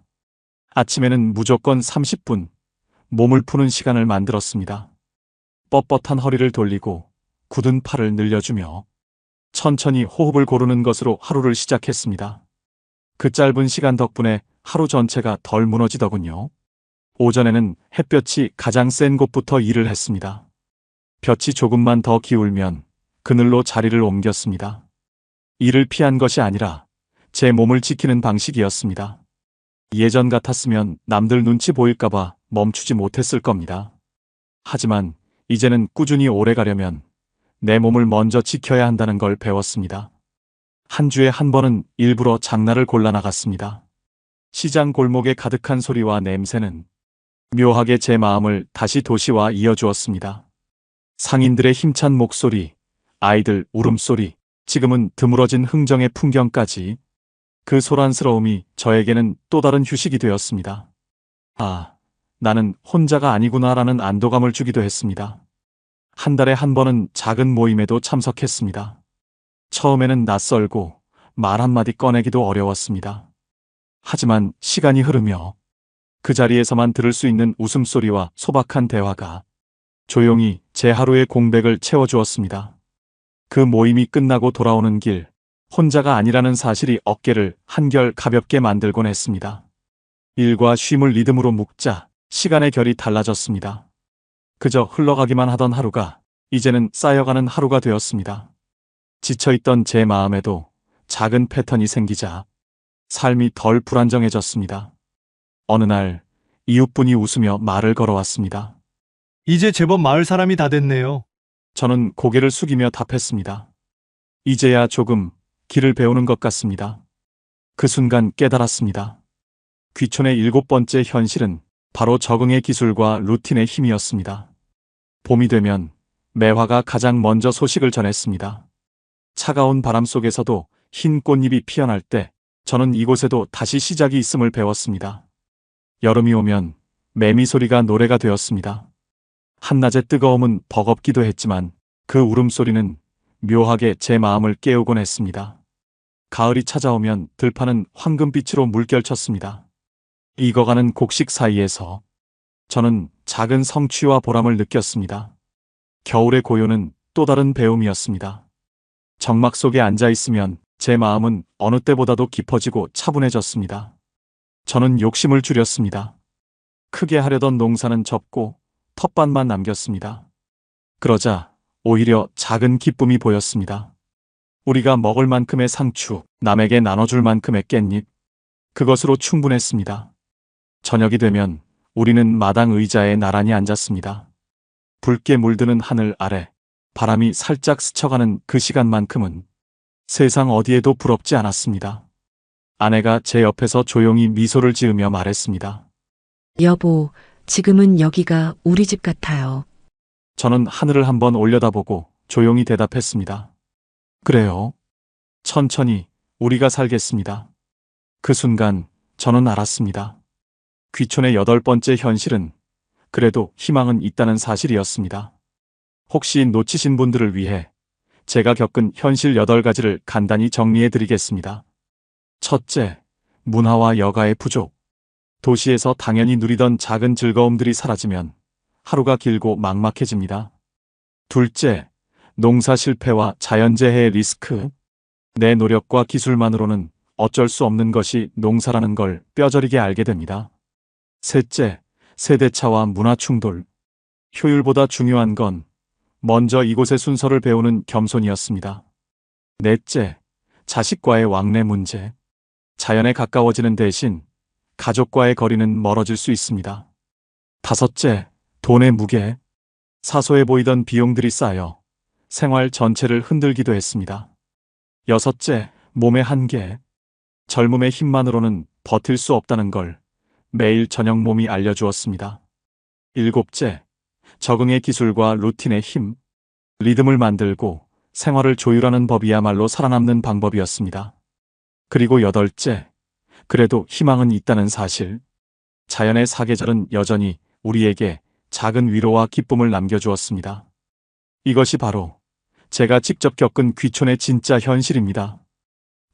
아침에는 무조건 30분 몸을 푸는 시간을 만들었습니다. 뻣뻣한 허리를 돌리고 굳은 팔을 늘려주며 천천히 호흡을 고르는 것으로 하루를 시작했습니다. 그 짧은 시간 덕분에 하루 전체가 덜 무너지더군요. 오전에는 햇볕이 가장 센 곳부터 일을 했습니다. 볕이 조금만 더 기울면 그늘로 자리를 옮겼습니다. 일을 피한 것이 아니라 제 몸을 지키는 방식이었습니다. 예전 같았으면 남들 눈치 보일까봐 멈추지 못했을 겁니다. 하지만 이제는 꾸준히 오래 가려면 내 몸을 먼저 지켜야 한다는 걸 배웠습니다. 한 주에 한 번은 일부러 장날을 골라나갔습니다. 시장 골목에 가득한 소리와 냄새는 묘하게 제 마음을 다시 도시와 이어주었습니다. 상인들의 힘찬 목소리, 아이들 울음소리, 지금은 드물어진 흥정의 풍경까지 그 소란스러움이 저에게는 또 다른 휴식이 되었습니다. 아, 나는 혼자가 아니구나라는 안도감을 주기도 했습니다. 한 달에 한 번은 작은 모임에도 참석했습니다. 처음에는 낯설고 말 한마디 꺼내기도 어려웠습니다. 하지만 시간이 흐르며 그 자리에서만 들을 수 있는 웃음소리와 소박한 대화가 조용히 제 하루의 공백을 채워주었습니다. 그 모임이 끝나고 돌아오는 길, 혼자가 아니라는 사실이 어깨를 한결 가볍게 만들곤 했습니다. 일과 쉼을 리듬으로 묶자 시간의 결이 달라졌습니다. 그저 흘러가기만 하던 하루가 이제는 쌓여가는 하루가 되었습니다. 지쳐있던 제 마음에도 작은 패턴이 생기자 삶이 덜 불안정해졌습니다. 어느 날 이웃분이 웃으며 말을 걸어왔습니다. 이제 제법 마을 사람이 다 됐네요. 저는 고개를 숙이며 답했습니다. 이제야 조금 길을 배우는 것 같습니다. 그 순간 깨달았습니다. 귀촌의 7번째 현실은 바로 적응의 기술과 루틴의 힘이었습니다. 봄이 되면 매화가 가장 먼저 소식을 전했습니다. 차가운 바람 속에서도 흰 꽃잎이 피어날 때 저는 이곳에도 다시 시작이 있음을 배웠습니다. 여름이 오면 매미 소리가 노래가 되었습니다. 한낮의 뜨거움은 버겁기도 했지만 그 울음소리는 묘하게 제 마음을 깨우곤 했습니다. 가을이 찾아오면 들판은 황금빛으로 물결쳤습니다. 익어가는 곡식 사이에서 저는 작은 성취와 보람을 느꼈습니다. 겨울의 고요는 또 다른 배움이었습니다. 정막 속에 앉아있으면 제 마음은 어느 때보다도 깊어지고 차분해졌습니다. 저는 욕심을 줄였습니다. 크게 하려던 농사는 접고 텃밭만 남겼습니다. 그러자 오히려 작은 기쁨이 보였습니다. 우리가 먹을 만큼의 상추, 남에게 나눠줄 만큼의 깻잎, 그것으로 충분했습니다. 저녁이 되면 우리는 마당 의자에 나란히 앉았습니다. 붉게 물드는 하늘 아래 바람이 살짝 스쳐가는 그 시간만큼은 세상 어디에도 부럽지 않았습니다. 아내가 제 옆에서 조용히 미소를 지으며 말했습니다. 여보, 지금은 여기가 우리 집 같아요. 저는 하늘을 한번 올려다보고 조용히 대답했습니다. 그래요. 천천히 우리가 살겠습니다. 그 순간 저는 알았습니다. 귀촌의 8번째 현실은 그래도 희망은 있다는 사실이었습니다. 혹시 놓치신 분들을 위해 제가 겪은 현실 8가지를 간단히 정리해 드리겠습니다. 첫째, 문화와 여가의 부족. 도시에서 당연히 누리던 작은 즐거움들이 사라지면 하루가 길고 막막해집니다. 둘째, 농사 실패와 자연재해의 리스크. 내 노력과 기술만으로는 어쩔 수 없는 것이 농사라는 걸 뼈저리게 알게 됩니다. 셋째, 세대차와 문화 충돌. 효율보다 중요한 건 먼저 이곳의 순서를 배우는 겸손이었습니다. 넷째, 자식과의 왕래 문제. 자연에 가까워지는 대신 가족과의 거리는 멀어질 수 있습니다. 다섯째, 돈의 무게. 사소해 보이던 비용들이 쌓여 생활 전체를 흔들기도 했습니다. 여섯째, 몸의 한계. 젊음의 힘만으로는 버틸 수 없다는 걸 매일 저녁 몸이 알려주었습니다. 일곱째, 적응의 기술과 루틴의 힘. 리듬을 만들고 생활을 조율하는 법이야말로 살아남는 방법이었습니다. 그리고 여덟째, 그래도 희망은 있다는 사실. 자연의 사계절은 여전히 우리에게 작은 위로와 기쁨을 남겨주었습니다. 이것이 바로 제가 직접 겪은 귀촌의 진짜 현실입니다.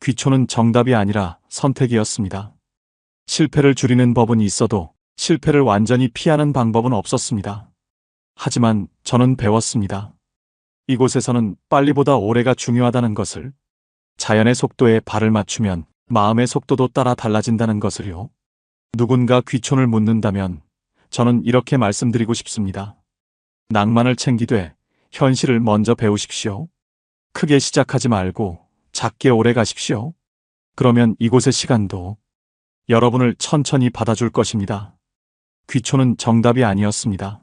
귀촌은 정답이 아니라 선택이었습니다. 실패를 줄이는 법은 있어도 실패를 완전히 피하는 방법은 없었습니다. 하지만 저는 배웠습니다. 이곳에서는 빨리보다 오래가 중요하다는 것을, 자연의 속도에 발을 맞추면 마음의 속도도 따라 달라진다는 것을요. 누군가 귀촌을 묻는다면 저는 이렇게 말씀드리고 싶습니다. 낭만을 챙기되 현실을 먼저 배우십시오. 크게 시작하지 말고 작게 오래 가십시오. 그러면 이곳의 시간도 여러분을 천천히 받아줄 것입니다. 귀촌은 정답이 아니었습니다.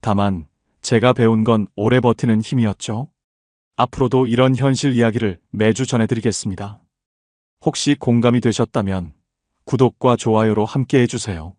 다만 제가 배운 건 오래 버티는 힘이었죠. 앞으로도 이런 현실 이야기를 매주 전해드리겠습니다. 혹시 공감이 되셨다면 구독과 좋아요로 함께 해주세요.